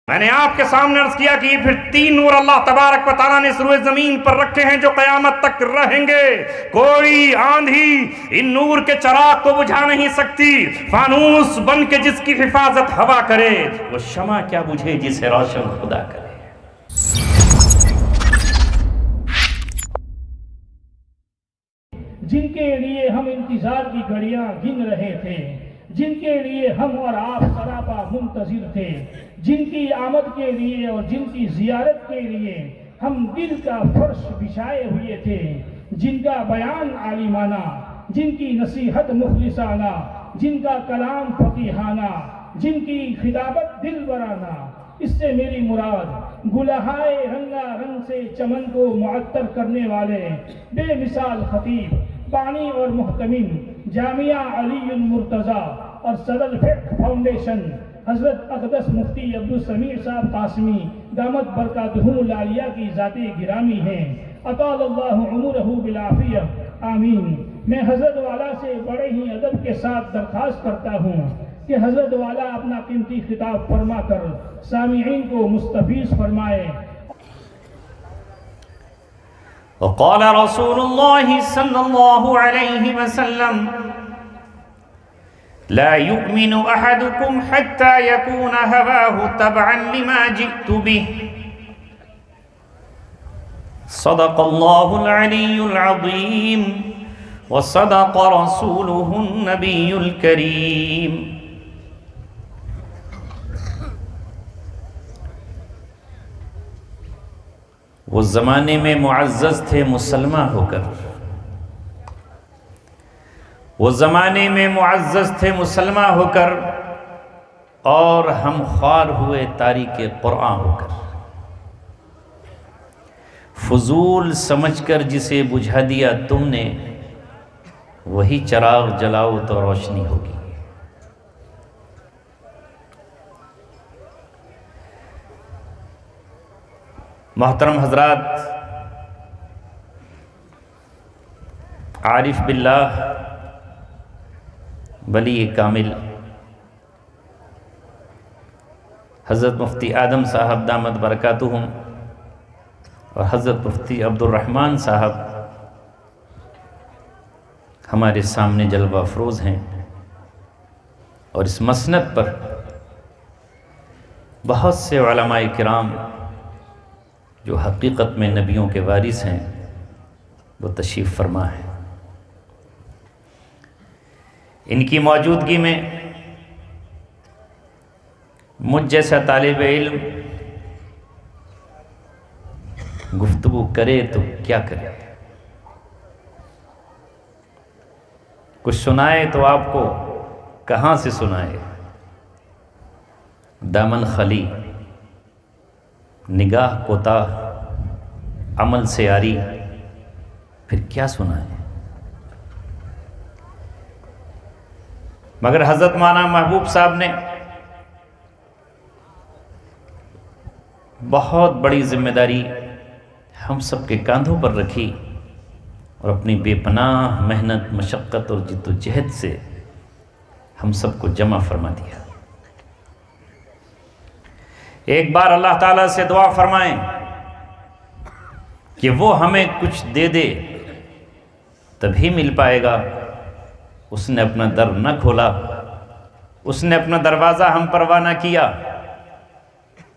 میں نے آپ کے سامنے عرض کیا کہ یہ پھر 3 نور اللہ تبارک و تعالیٰ نے روئے زمین پر رکھے ہیں جو قیامت تک رہیں گے. کوئی آندھی ان نور کے چراغ کو بجھا نہیں سکتی. فانوس بن کے جس کی حفاظت ہوا کرے وہ شمع کیا بجھے جسے روشن خدا کرے. جن کے لیے ہم انتظار کی گھڑیاں گن رہے تھے، جن کے لیے ہم اور آپ سراپا منتظر تھے، جن کی آمد کے لیے اور جن کی زیارت کے لیے ہم دل کا فرش بچھائے ہوئے تھے، جن کا بیان عالمانہ، جن کی نصیحت مخلصانہ، جن کا کلام فقیحانہ، جن کی خطابت دل برانہ. اس سے میری مراد گلہائے رنگا رنگ سے چمن کو معطر کرنے والے بے مثال خطیب، بانی اور محتمم جامعہ علی المرتضیٰ اور صدر فقہ فاؤنڈیشن حضرت اقدس مفتی عبدالسمیع صاحب قاسمی دامت برکاتہم العالیہ کی ذات گرامی ہیں. اطال اللہ عمرہ بالعافیہ آمین. میں حضرت والا سے بڑے ہی ادب کے ساتھ درخواست کرتا ہوں کہ حضرت والا اپنا قیمتی خطاب فرما کر سامعین کو مستفیض فرمائے. وقال رسول الله صلى الله عليه وسلم لا يؤمن أحدكم حتى يكون هواه تبعا لما جئت به. صدق الله العلي العظيم وصدق رسوله النبي الكريم. وہ زمانے میں معزز تھے مسلمہ ہو کر، وہ زمانے میں معزز تھے مسلمہ ہو کر، اور ہم خوار ہوئے تاریک قرآن ہو کر. فضول سمجھ کر جسے بجھا دیا تم نے، وہی چراغ جلاؤ تو روشنی ہوگی. محترم حضرات، عارف باللہ ولی کامل حضرت مفتی آدم صاحب دامت برکاتہم اور حضرت مفتی عبد الرحمن صاحب ہمارے سامنے جلوہ افروز ہیں، اور اس مسند پر بہت سے علماء کرام جو حقیقت میں نبیوں کے وارث ہیں وہ تشریف فرما ہے. ان کی موجودگی میں مجھ جیسا طالب علم گفتگو کرے تو کیا کرے، کچھ سنائے تو آپ کو کہاں سے سنائے. دامن خلی، نگاہ کوتاہ، عمل سے عاری، پھر کیا سنائے. مگر حضرت مولانا محبوب صاحب نے بہت بڑی ذمہ داری ہم سب کے کاندھوں پر رکھی، اور اپنی بے پناہ محنت، مشقت اور جد و جہد سے ہم سب کو جمع فرما دیا. ایک بار اللہ تعالیٰ سے دعا فرمائیں کہ وہ ہمیں کچھ دے دے تبھی مل پائے گا. اس نے اپنا در نہ کھولا، اس نے اپنا دروازہ ہم پر وا نہ کیا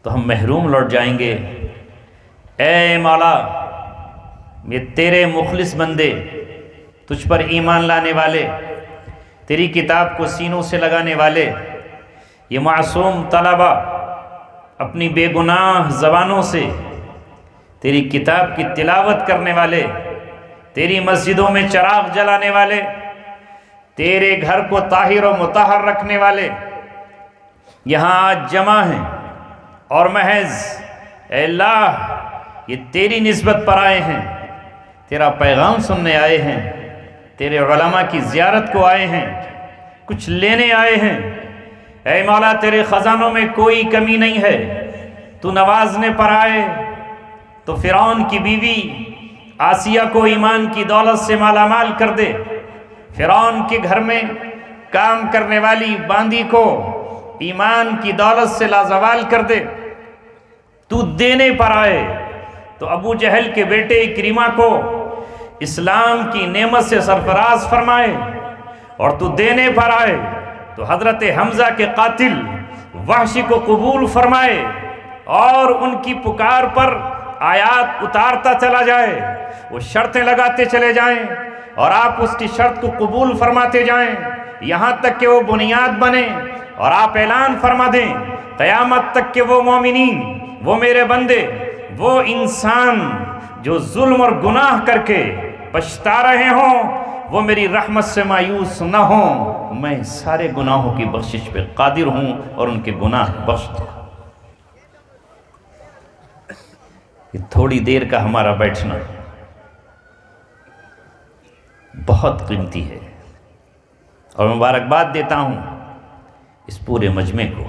تو ہم محروم لوٹ جائیں گے. اے مولا، یہ تیرے مخلص بندے، تجھ پر ایمان لانے والے، تیری کتاب کو سینوں سے لگانے والے، یہ معصوم طلبہ اپنی بے گناہ زبانوں سے تیری کتاب کی تلاوت کرنے والے، تیری مسجدوں میں چراغ جلانے والے، تیرے گھر کو طاہر و مطہر رکھنے والے یہاں آج جمع ہیں، اور محض اے اللہ یہ تیری نسبت پر آئے ہیں، تیرا پیغام سننے آئے ہیں، تیرے علماء کی زیارت کو آئے ہیں، کچھ لینے آئے ہیں. اے مولا، تیرے خزانوں میں کوئی کمی نہیں ہے. تو نوازنے پر آئے تو فرعون کی بیوی آسیہ کو ایمان کی دولت سے مالا مال کر دے، فرعون کے گھر میں کام کرنے والی باندی کو ایمان کی دولت سے لازوال کر دے، تو دینے پر آئے تو ابو جہل کے بیٹے اکرمہ کو اسلام کی نعمت سے سرفراز فرمائے، اور تو دینے پر آئے تو حضرت حمزہ کے قاتل وحشی کو قبول فرمائے، اور ان کی پکار پر آیات اتارتا چلا جائے، وہ شرطیں لگاتے چلے جائیں، اور آپ اس کی شرط کو قبول فرماتے جائیں، یہاں تک کہ وہ بنیاد بنے، اور آپ اعلان فرما دیں قیامت تک کہ وہ مومنین، وہ میرے بندے، وہ انسان جو ظلم اور گناہ کر کے پچھتا رہے ہوں، وہ میری رحمت سے مایوس نہ ہوں، میں سارے گناہوں کی بخشش پہ قادر ہوں اور ان کے گناہ بخش دوں۔ یہ تھوڑی دیر کا ہمارا بیٹھنا بہت قیمتی ہے، اور مبارکباد دیتا ہوں اس پورے مجمع کو۔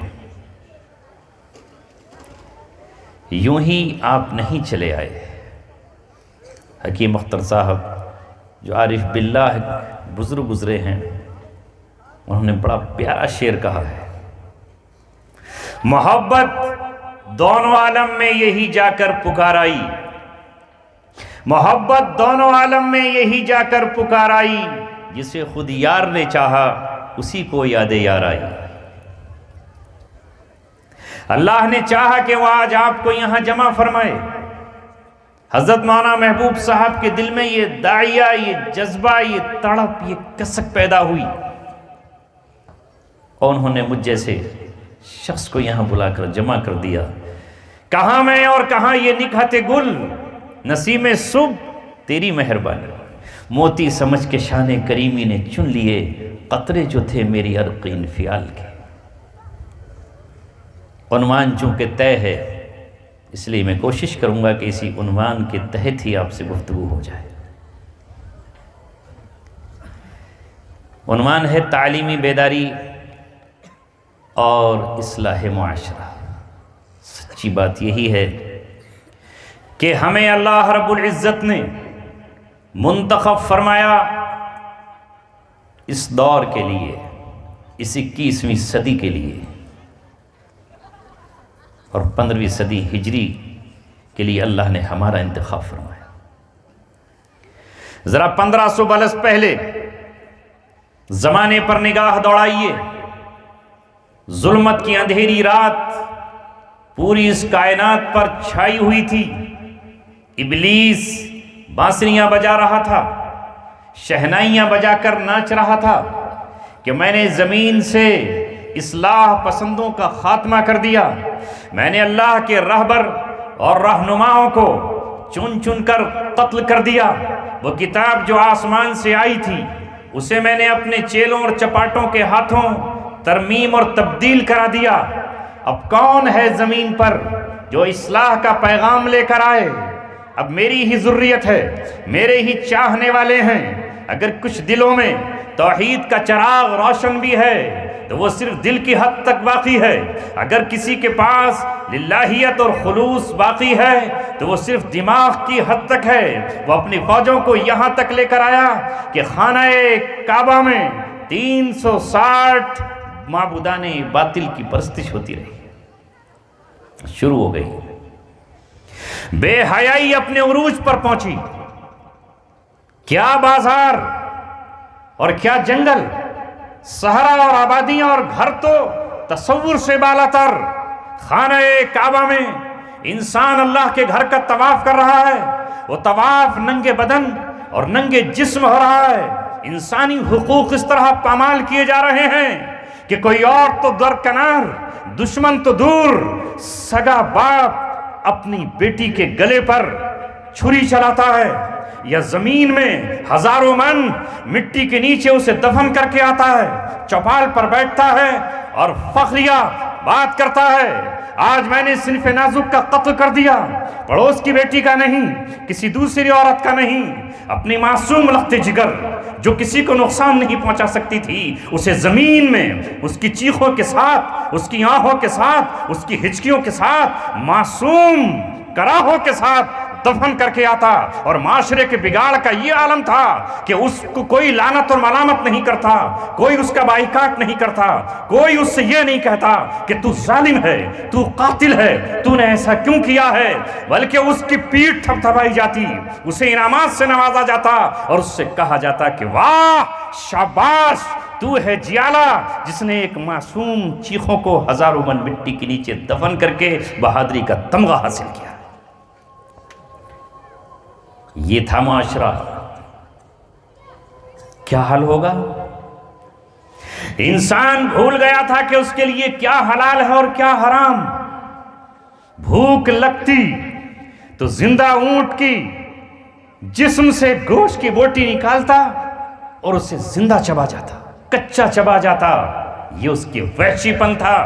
یوں ہی آپ نہیں چلے آئے۔ حکیم اختر صاحب جو عارف باللہ بزرگ گزرے ہیں، انہوں نے بڑا پیارا شعر کہا ہے، محبت دونوں عالم میں یہی جا کر پکارائی، محبت دونوں عالم میں یہی جا کر پکارائی، جسے خود یار نے چاہا اسی کو یاد یار آئی۔ اللہ نے چاہا کہ وہ آج آپ کو یہاں جمع فرمائے۔ حضرت مولانا محبوب صاحب کے دل میں یہ داعیہ، یہ جذبہ، یہ تڑپ، یہ کسک پیدا ہوئی، اور انہوں نے مجھ جیسے شخص کو یہاں بلا کر جمع کر دیا۔ کہاں میں اور کہاں یہ نکہت گل، نسیم صبح تیری مہربانی، موتی سمجھ کے شان کریمی نے چن لیے، قطرے جو تھے میری عرق انفعال کے۔ عنوان چونکہ طے ہے، اس لیے میں کوشش کروں گا کہ اسی عنوان کے تحت ہی آپ سے گفتگو ہو جائے۔ عنوان ہے تعلیمی بیداری اور اصلاح معاشرہ۔ سچی بات یہی ہے کہ ہمیں اللہ رب العزت نے منتخب فرمایا اس دور کے لیے، اس 21ویں صدی کے لیے، اور 15ویں صدی ہجری کے لیے اللہ نے ہمارا انتخاب فرمایا۔ ذرا 1500 برس پہلے زمانے پر نگاہ دوڑائیے۔ ظلمت کی اندھیری رات پوری اس کائنات پر چھائی ہوئی تھی۔ ابلیس بانسریاں بجا رہا تھا، شہنائیاں بجا کر ناچ رہا تھا کہ میں نے زمین سے اصلاح پسندوں کا خاتمہ کر دیا، میں نے اللہ کے رہبر اور رہنماؤں کو چن چن کر قتل کر دیا۔ وہ کتاب جو آسمان سے آئی تھی اسے میں نے اپنے چیلوں اور چپاٹوں کے ہاتھوں ترمیم اور تبدیل کرا دیا۔ اب کون ہے زمین پر جو اصلاح کا پیغام لے کر آئے؟ اب میری ہی ذریت ہے، میرے ہی چاہنے والے ہیں۔ اگر کچھ دلوں میں توحید کا چراغ روشن بھی ہے تو وہ صرف دل کی حد تک باقی ہے۔ اگر کسی کے پاس للہیت اور خلوص باقی ہے تو وہ صرف دماغ کی حد تک ہے۔ وہ اپنی فوجوں کو یہاں تک لے کر آیا کہ خانہ کعبہ میں 360 معبودان باطل کی پرستش ہوتی رہی، شروع ہو گئی۔ بے حیائی اپنے عروج پر پہنچی۔ کیا بازار اور کیا جنگل، صحرا اور آبادیاں اور گھر تو تصور سے بالا تر۔ خانہ کعبہ میں انسان اللہ کے گھر کا طواف کر رہا ہے، وہ طواف ننگے بدن اور ننگے جسم ہو رہا ہے۔ انسانی حقوق اس طرح پامال کیے جا رہے ہیں کہ کوئی اور تو درکنار، دشمن تو دور، سگا باپ اپنی بیٹی کے گلے پر چھری چلاتا ہے، یا زمین میں ہزاروں من مٹی کے نیچے اسے دفن کر کے آتا ہے، چوپال پر بیٹھتا ہے اور فخریہ بات کرتا ہے، آج میں نے صنف نازک کا قتل کر دیا، پڑوس کی بیٹی کا نہیں، کسی دوسری عورت کا نہیں، اپنی معصوم لخت جگر جو کسی کو نقصان نہیں پہنچا سکتی تھی، اسے زمین میں اس کی چیخوں کے ساتھ، اس کی آہوں کے ساتھ، اس کی ہچکیوں کے ساتھ، معصوم کراہوں کے ساتھ دفن کر کے آتا، اور معاشرے کے بگاڑ کا یہ عالم تھا کہ اس کو کوئی لعنت اور ملامت نہیں کرتا، کوئی اس کا بائیکاٹ نہیں کرتا، کوئی اس سے یہ نہیں کہتا کہ تو ظالم ہے، تو قاتل ہے، تو نے ایسا کیوں کیا ہے، بلکہ اس کی پیٹھ تھپتھپائی جاتی، اسے انعامات سے نوازا جاتا، اور اس سے کہا جاتا کہ واہ شاباش، تو ہے جیالہ جس نے ایک معصوم چیخوں کو ہزاروں من مٹی کے نیچے دفن کر کے بہادری کا تمغہ حاصل کیا۔ یہ تھا معاشرہ۔ کیا حال ہوگا؟ انسان بھول گیا تھا کہ اس کے لیے کیا حلال ہے اور کیا حرام۔ بھوک لگتی تو زندہ اونٹ کی جسم سے گوشت کی بوٹی نکالتا اور اسے زندہ چبا جاتا، کچا چبا جاتا۔ یہ اس کی وحشی پن تھا۔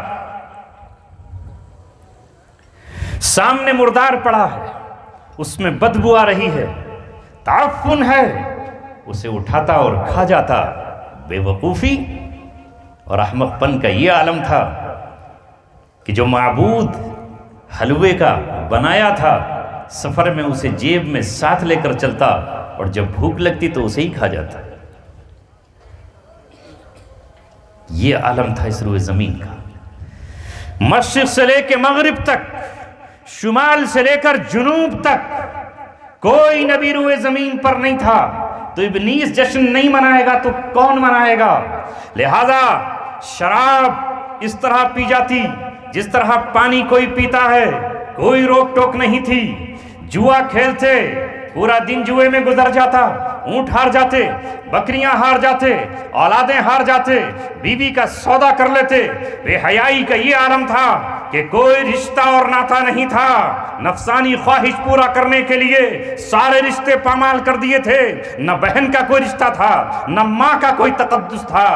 سامنے مردار پڑا ہے، اس میں بدبو آ رہی ہے، تعفن ہے، اسے اٹھاتا اور کھا جاتا۔ بے وقوفی اور احمق پن کا یہ عالم تھا کہ جو معبود حلوے کا بنایا تھا، سفر میں اسے جیب میں ساتھ لے کر چلتا، اور جب بھوک لگتی تو اسے ہی کھا جاتا۔ یہ عالم تھا اس روئے زمین کا۔ مشرق سے لے کے مغرب تک، شمال سے لے کر جنوب تک کوئی نبی روئے زمین پر نہیں تھا۔ تو ابلیس جشن نہیں منائے گا تو کون منائے گا؟ لہذا شراب اس طرح پی جاتی جس طرح پانی کوئی پیتا ہے، کوئی روک ٹوک نہیں تھی۔ جوا کھیلتے، پورا دن جوئے میں گزر جاتا، اونٹ ہار جاتے، بکریاں ہار جاتے، اولادیں ہار جاتے، بیوی کا سودا کر لیتے۔ بے حیائی کا یہ عالم تھا کہ کوئی رشتہ اور ناتا نہیں تھا۔ نفسانی خواہش پورا کرنے کے لیے سارے رشتے پامال کر دیے تھے۔ نہ بہن کا کوئی رشتہ تھا، نہ ماں کا کوئی تقدس تھا،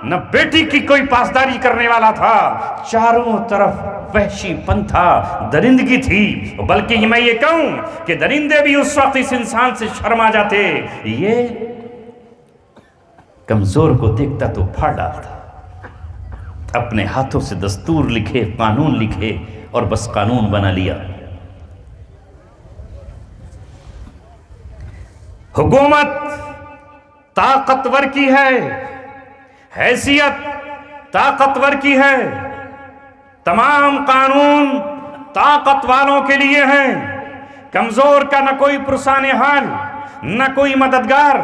نہ بیٹی کی کوئی پاسداری کرنے والا تھا۔ چاروں طرف وحشی پن تھا، درندگی تھی۔ بلکہ میں یہ کہوں کہ درندے بھی اس وقت اس انسان سے شرما جاتے۔ یہ کمزور کو دیکھتا تو پھاڑ ڈالتا، اپنے ہاتھوں سے دستور لکھے، قانون لکھے اور بس قانون بنا لیا۔ حکومت طاقتور کی ہے، حیثیت طاقتور کی ہے، تمام قانون طاقت والوں کے لیے ہیں۔ کمزور کا نہ کوئی پرسان حال، نہ کوئی مددگار،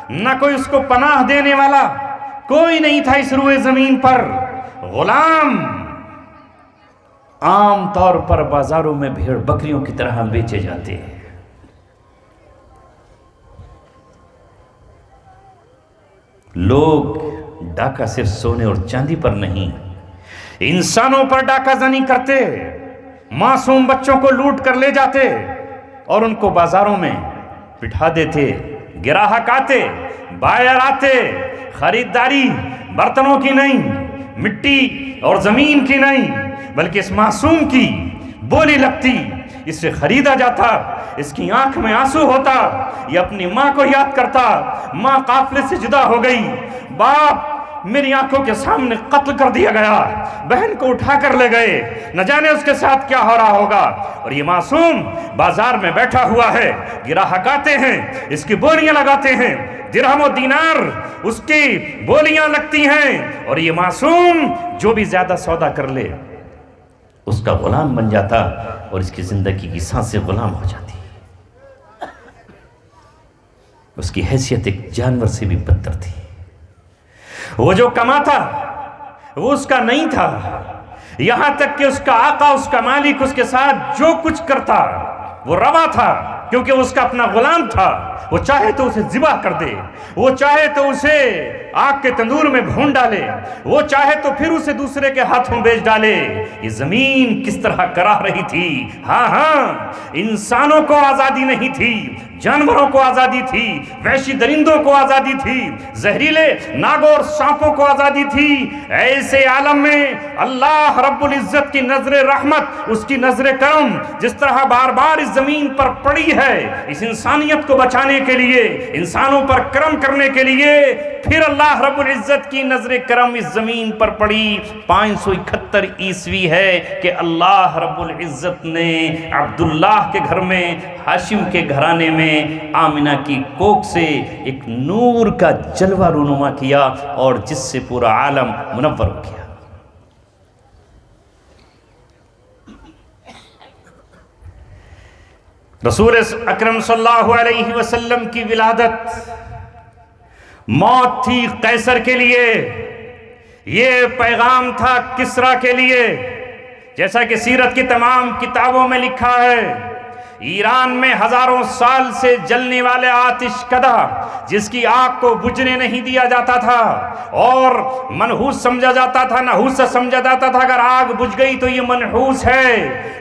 نہ کوئی اس کو پناہ دینے والا، کوئی نہیں تھا اس روئے زمین پر۔ غلام عام طور پر بازاروں میں بھیڑ بکریوں کی طرح بیچے جاتے ہیں۔ لوگ ڈاکہ صرف سونے اور چاندی پر نہیں، انسانوں پر ڈاکہ زنی کرتے، معصوم بچوں کو لوٹ کر لے جاتے اور ان کو بازاروں میں بٹھا دیتے۔ گراہک آتے، بائر آتے، خریداری برتنوں کی نہیں، مٹی اور زمین کی نہیں، بلکہ اس معصوم کی بولی لگتی، اسے خریدا جاتا، اس کی آنکھ میں آنسو ہوتا، یہ اپنی ماں کو یاد کرتا۔ ماں قافلے سے جدا ہو گئی، باپ میری آنکھوں کے سامنے قتل کر دیا گیا، بہن کو اٹھا کر لے گئے، نہ جانے اس کے ساتھ کیا ہو رہا ہوگا۔ اور یہ معصوم بازار میں بیٹھا ہوا ہے، گراہک آتے ہیں، اس کی بولیاں لگاتے ہیں، درہم و دینار اس کی بولیاں لگتی ہیں، اور یہ معصوم جو بھی زیادہ سودا کر لے اس کا غلام بن جاتا، اور اس کی زندگی کی سانسیں غلام ہو جاتی۔ اس کی حیثیت ایک جانور سے بھی بدتر تھی۔ وہ جو کماتا وہ اس کا نہیں تھا، یہاں تک کہ اس کا آقا، اس کا مالک اس کے ساتھ جو کچھ کرتا وہ روا تھا، کیونکہ اس کا اپنا غلام تھا۔ وہ چاہے تو اسے ذبح کر دے، وہ چاہے تو اسے آگ کے تندور میں بھون ڈالے، وہ چاہے تو پھر اسے دوسرے کے ہاتھوں بیچ ڈالے۔ یہ زمین کس طرح کراہ رہی تھی۔ ہاں انسانوں کو آزادی نہیں تھی، جانوروں کو آزادی تھی، وحشی درندوں کو آزادی تھی، زہریلے ناگور سانپوں کو آزادی تھی۔ ایسے عالم میں اللہ رب العزت کی نظر رحمت، اس کی نظر کرم جس طرح بار بار اس زمین پر پڑی ہے، اس انسانیت کو بچانے بچانے کے لیے، انسانوں پر کرم کرنے کے لیے، پھر اللہ رب العزت کی نظر کرم اس زمین پر پڑی۔ 571 عیسوی ہے کہ اللہ رب العزت نے عبداللہ کے گھر میں، ہاشم کے گھرانے میں، آمنہ کی کوکھ سے ایک نور کا جلوہ رونما کیا، اور جس سے پورا عالم منور ہو گیا۔ رسول اکرم صلی اللہ علیہ وسلم کی ولادت موت تھی قیصر کے لیے، یہ پیغام تھا کسریٰ کے لیے۔ جیسا کہ سیرت کی تمام کتابوں میں لکھا ہے، ایران میں ہزاروں سال سے جلنے والے آتش کدہ، جس کی آگ کو بجھنے نہیں دیا جاتا تھا اور منحوس سمجھا جاتا تھا، نحوس سے سمجھا جاتا تھا، اگر آگ بجھ گئی تو یہ منحوس ہے۔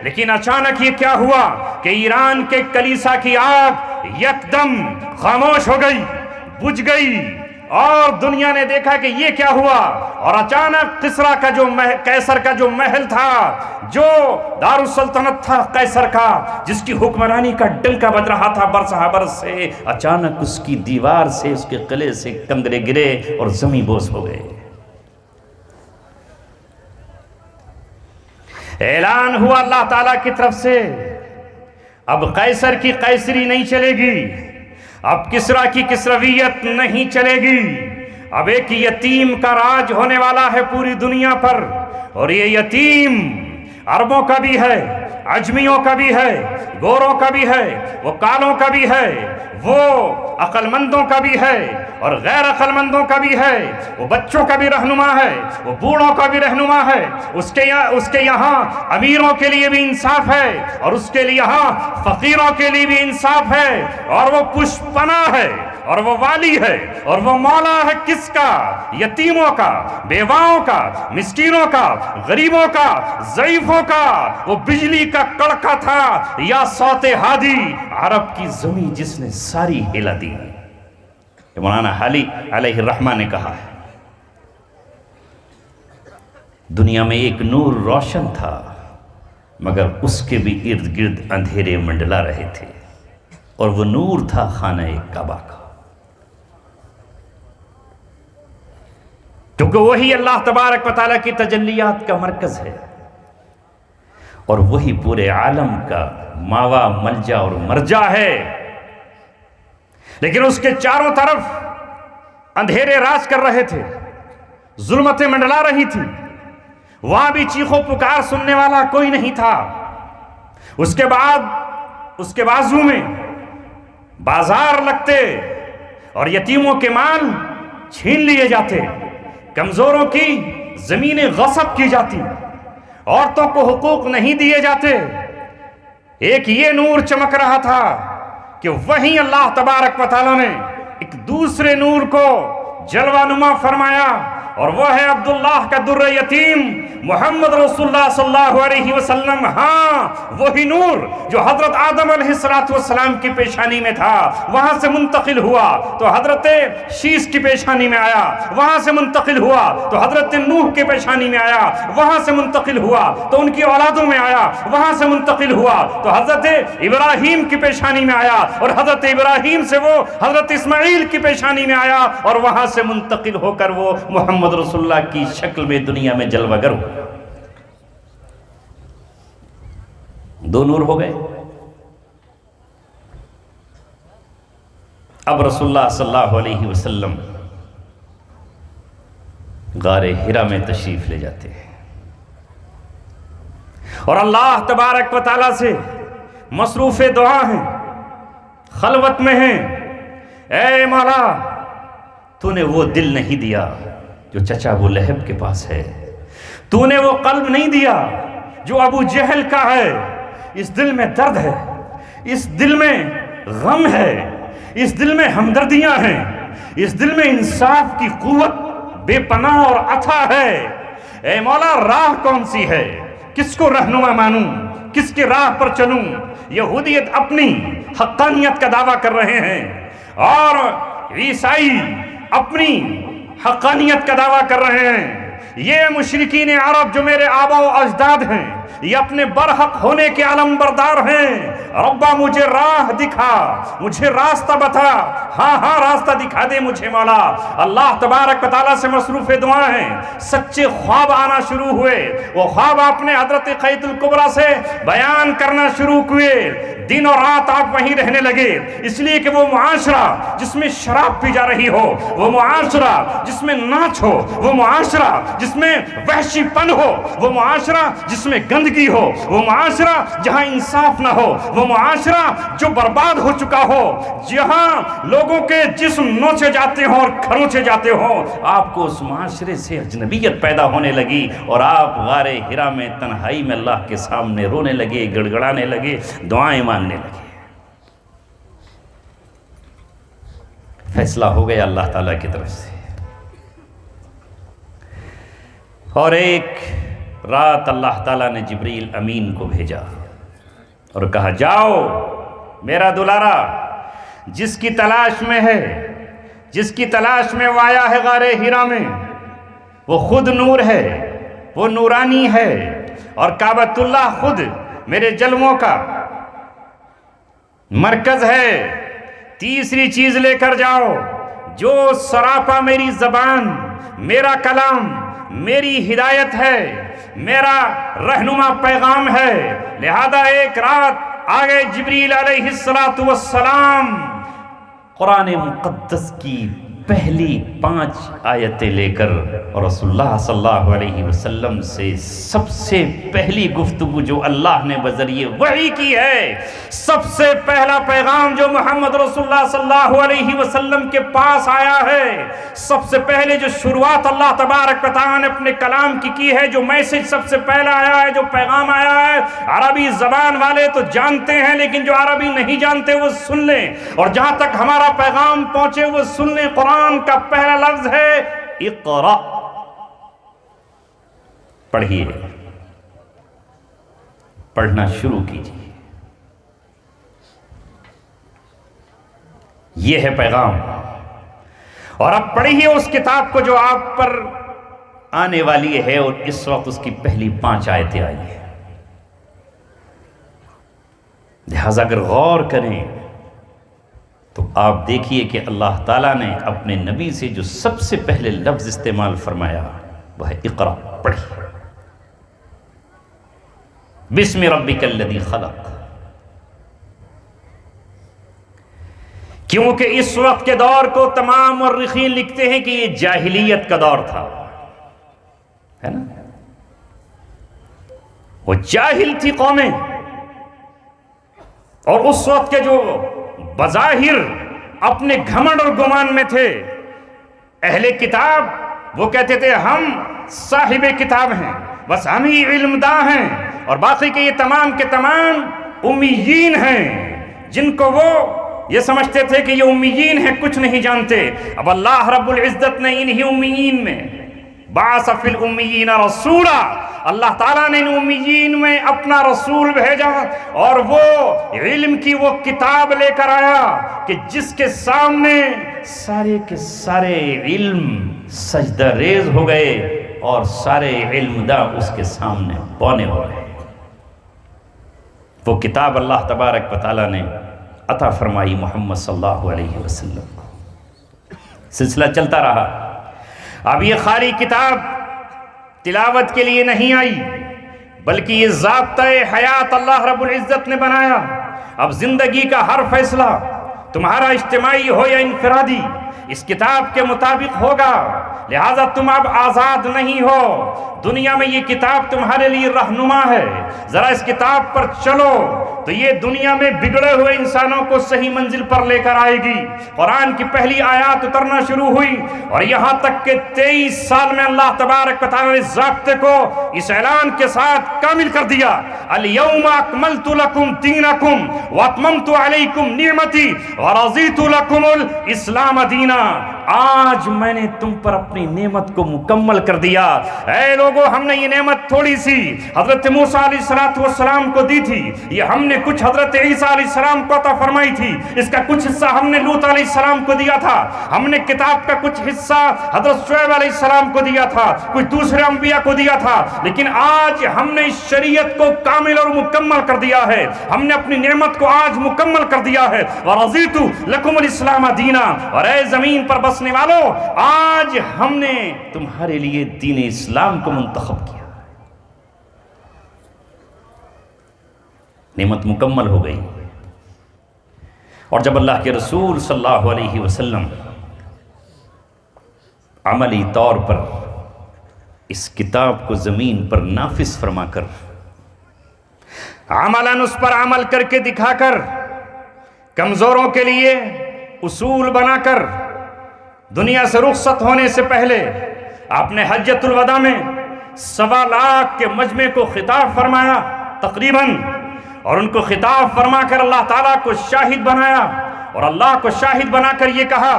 لیکن اچانک یہ کیا ہوا کہ ایران کے کلیسا کی آگ یکدم خاموش ہو گئی، بجھ گئی، اور دنیا نے دیکھا کہ یہ کیا ہوا، اور اچانک کسریٰ کا جو قیصر کا جو محل تھا، جو دارالسلطنت تھا قیصر کا، جس کی حکمرانی کا ڈنکا بج رہا تھا برس برس سے، اچانک اس کی دیوار سے، اس کے قلعے سے کندرے گرے اور زمیں بوس ہو گئے۔ اعلان ہوا اللہ تعالیٰ کی طرف سے، اب قیصر کی قیصری نہیں چلے گی، اب کسریٰ کی کسرویت نہیں چلے گی، اب ایک یتیم کا راج ہونے والا ہے پوری دنیا پر، اور یہ یتیم عربوں کا بھی ہے، عجمیوں کا بھی ہے، گوروں کا بھی ہے، وہ کالوں کا بھی ہے، وہ عقل مندوں کا بھی ہے اور غیر عقل مندوں کا بھی ہے، وہ بچوں کا بھی رہنما ہے، وہ بوڑھوں کا بھی رہنما ہے، اس کے یہاں امیروں کے لیے بھی انصاف ہے، اور اس کے لیے یہاں فقیروں کے لیے بھی انصاف ہے، اور وہ پشپنا ہے، اور وہ والی ہے، اور وہ مولا ہے کس کا؟ یتیموں کا، بیواؤں کا، مسکینوں کا، غریبوں کا، ضعیفوں کا۔ وہ بجلی کا کڑکا تھا یا صوت ہادی، عرب کی زمین جس نے ساری ہلا دی۔ یہ مولانا حالی علیہ الرحمہ نے کہا ہے، دنیا میں ایک نور روشن تھا، مگر اس کے بھی ارد گرد اندھیرے منڈلا رہے تھے، اور وہ نور تھا خانہ کعبہ کا، کیونکہ وہی اللہ تبارک و تعالیٰ کی تجلیات کا مرکز ہے، اور وہی پورے عالم کا ماوا، ملجا اور مرجع ہے۔ لیکن اس کے چاروں طرف اندھیرے راج کر رہے تھے، ظلمتیں منڈلا رہی تھی، وہاں بھی چیخو پکار سننے والا کوئی نہیں تھا۔ اس کے بعد اس کے بازو میں بازار لگتے اور یتیموں کے مال چھین لیے جاتے، کمزوروں کی زمینیں غصب کی جاتی، عورتوں کو حقوق نہیں دیے جاتے۔ ایک یہ نور چمک رہا تھا کہ وہیں اللہ تبارک و تعالیٰ نے ایک دوسرے نور کو جلوہ نما فرمایا، اور وہ ہے عبداللہ کا در یتیم محمد رسول اللہ صلی اللہ علیہ وسلم۔ ہاں، وہی نور جو حضرت آدم علیہ السلام کی پیشانی میں تھا، وہاں سے منتقل ہوا تو حضرت شیس کی پیشانی میں آیا، وہاں سے منتقل ہوا تو حضرت نوح کی پیشانی میں آیا، وہاں سے منتقل ہوا تو ان کی اولادوں میں آیا، وہاں سے منتقل ہوا تو حضرت ابراہیم کی پیشانی میں آیا، اور حضرت ابراہیم سے وہ حضرت اسماعیل کی پیشانی میں آیا، اور وہاں سے منتقل ہو کر وہ محمد رسول اللہ کی شکل میں دنیا میں جلوہ گر ہوا۔ دو نور ہو گئے۔ اب رسول اللہ صلی اللہ علیہ وسلم غار حرا میں تشریف لے جاتے ہیں، اور اللہ تبارک و تعالیٰ سے مصروف دعا ہیں، خلوت میں ہیں، اے مولا تو نے وہ دل نہیں دیا جو چچا ابو لہب کے پاس ہے، تو نے وہ قلب نہیں دیا جو ابو جہل کا ہے۔ اس دل میں درد ہے، اس دل میں غم ہے، اس دل میں ہمدردیاں ہیں، اس دل میں انصاف کی قوت بے پناہ اور عطا ہے۔ اے مولا راہ کون سی ہے، کس کو رہنما مانوں، کس کے راہ پر چلوں؟ یہودیت اپنی حقانیت کا دعویٰ کر رہے ہیں، اور عیسائی اپنی حقانیت کا دعویٰ کر رہے ہیں۔ یہ مشرکین عرب جو میرے آبا و اجداد ہیں، یہ اپنے برحق ہونے کے علم بردار ہیں۔ ربا مجھے راہ دکھا، مجھے راستہ بتا، ہاں ہاں راستہ دکھا دے مجھے مولا۔ اللہ تبارک و تعالیٰ سے مصروف دعا ہیں، سچے خواب آنا شروع ہوئے، وہ خواب آپ نے حضرت قیت الکبریٰ سے بیان کرنا شروع ہوئے۔ دن اور رات آپ وہیں رہنے لگے، اس لیے کہ وہ معاشرہ جس میں شراب پی جا رہی ہو، وہ معاشرہ جس میں ناچ ہو، وہ معاشرہ جس میں وحشی پن ہو، وہ معاشرہ جس میں گندگی ہو، وہ معاشرہ جہاں انصاف نہ ہو، وہ معاشرہ جو برباد ہو چکا ہو، جہاں لوگوں کے جسم نوچے جاتے ہوں اور کھروچے جاتے ہوں، آپ کو اس معاشرے سے اجنبیت پیدا ہونے لگی اور آپ غار حرا میں تنہائی میں اللہ کے سامنے رونے لگے، گڑ گڑانے لگے، دعائیں مانگنے لگے۔ فیصلہ ہو گیا اللہ تعالیٰ کی طرف سے، اور ایک رات اللہ تعالیٰ نے جبریل امین کو بھیجا اور کہا جاؤ میرا دلارا جس کی تلاش میں ہے، جس کی تلاش میں وہ آیا ہے غار حرا میں، وہ خود نور ہے، وہ نورانی ہے، اور کعبۃ اللہ خود میرے جلووں کا مرکز ہے۔ تیسری چیز لے کر جاؤ جو سراپا میری زبان، میرا کلام، میری ہدایت ہے، میرا رہنما پیغام ہے۔ لہذا ایک رات آگے جبریل علیہ السلام قرآن مقدس کی پہلی 5 آیتیں لے کر اور رسول اللہ صلی اللہ علیہ وسلم سے سب سے پہلی گفتگو جو اللہ نے بذریعہ وحی کی ہے، سب سے پہلا پیغام جو محمد رسول اللہ صلی اللہ علیہ وسلم کے پاس آیا ہے، سب سے پہلے جو شروعات اللہ تبارک و تعالیٰ نے اپنے کلام کی ہے، جو میسج سب سے پہلا آیا ہے، جو پیغام آیا ہے، عربی زبان والے تو جانتے ہیں لیکن جو عربی نہیں جانتے وہ سن لیں، اور جہاں تک ہمارا پیغام پہنچے وہ سن لیں۔ قرآن کا پہلا لفظ ہے اقرا، پڑھیے، پڑھنا شروع کیجیے۔ یہ ہے پیغام، اور اب پڑھیے اس کتاب کو جو آپ پر آنے والی ہے، اور اس وقت اس کی پہلی 5 آیتیں آئی ہیں۔ لہذا اگر غور کریں تو آپ دیکھیے کہ اللہ تعالیٰ نے اپنے نبی سے جو سب سے پہلے لفظ استعمال فرمایا وہ ہے اقرا، پڑھیے، بسم ربک الذی خلق۔ کیونکہ اس وقت کے دور کو تمام مورخین لکھتے ہیں کہ یہ جاہلیت کا دور تھا، ہے نا؟ وہ جاہل تھی قومیں، اور اس وقت کے جو بظاہر اپنے گھمنڈ اور گمان میں تھے اہل کتاب، وہ کہتے تھے ہم صاحب کتاب ہیں، بس ہم ہی علم داں ہیں، اور باقی کے یہ تمام کے تمام امیین ہیں، جن کو وہ یہ سمجھتے تھے کہ یہ امیین ہیں، کچھ نہیں جانتے۔ اب اللہ رب العزت نے انہی امیین میں بعث فی الامیین رسولا، اللہ تعالیٰ نے ان امیین میں اپنا رسول بھیجا، اور وہ علم کی وہ کتاب لے کر آیا کہ جس کے سامنے سارے کے سارے علم سجدہ ریز ہو گئے، اور سارے علم دا اس کے سامنے بونے ہو گئے۔ وہ کتاب اللہ تبارک و تعالیٰ نے عطا فرمائی محمد صلی اللہ علیہ وسلم کو۔ سلسلہ چلتا رہا۔ اب یہ خالی کتاب تلاوت کے لیے نہیں آئی، بلکہ یہ ضابطۂ حیات اللہ رب العزت نے بنایا۔ اب زندگی کا ہر فیصلہ تمہارا اجتماعی ہو یا انفرادی اس کتاب کے مطابق ہوگا، لہٰذا تم اب آزاد نہیں ہو۔ دنیا میں یہ کتاب تمہارے لیے رہنما ہے، ذرا اس کتاب پر چلو تو یہ دنیا میں بگڑے ہوئے انسانوں کو صحیح منزل پر لے کر آئے گی۔ قرآن کی پہلی آیات اترنا شروع ہوئی، اور یہاں تک کہ 23 سال میں اللہ تبارک و تعالیٰ نے ضابطے کو اس اعلان کے ساتھ کامل کر دیا، اليوم اکملت لکم دینکم واتممت علیکم نعمتی ورضیت لکم الاسلام دینا۔ آج میں نے تم پر اپنی نعمت کو مکمل کر دیا۔ اے لوگوں، ہم نے یہ نعمت تھوڑی سی حضرت موسیٰ علیہ السلام کو دی تھی، یہ ہم نے کچھ حضرت عیسیٰ علیہ السلام کو عطا فرمائی تھی، اس کا کچھ حصہ ہم نے لوط علیہ السلام کو دیا تھا، ہم نے کتاب کا کچھ حصہ حضرت شعیب علیہ السلام کو دیا تھا، کچھ دوسرے انبیاء کو دیا تھا، لیکن آج ہم نے اس شریعت کو کامل اور مکمل کر دیا ہے، ہم نے اپنی نعمت کو آج مکمل کر دیا ہے۔ وَرَضِيتُ لَكُمُ الْإِسْلَامَ دِينًا، اور اے زمین پر بسنے والوں، آج ہم نے تمہارے لیے دین اسلام کو منتخب کیا۔ نعمت مکمل ہو گئی، اور جب اللہ کے رسول صلی اللہ علیہ وسلم عملی طور پر اس کتاب کو زمین پر نافذ فرما کر، عملاً اس پر عمل کر کے دکھا کر، کمزوروں کے لیے اصول بنا کر، دنیا سے رخصت ہونے سے پہلے آپ نے حجۃ الوداع میں 1.25 لاکھ کے مجمع کو خطاب فرمایا تقریباً، اور ان کو خطاب فرما کر اللہ تعالیٰ کو شاہد بنایا، اور اللہ کو شاہد بنا کر یہ کہا،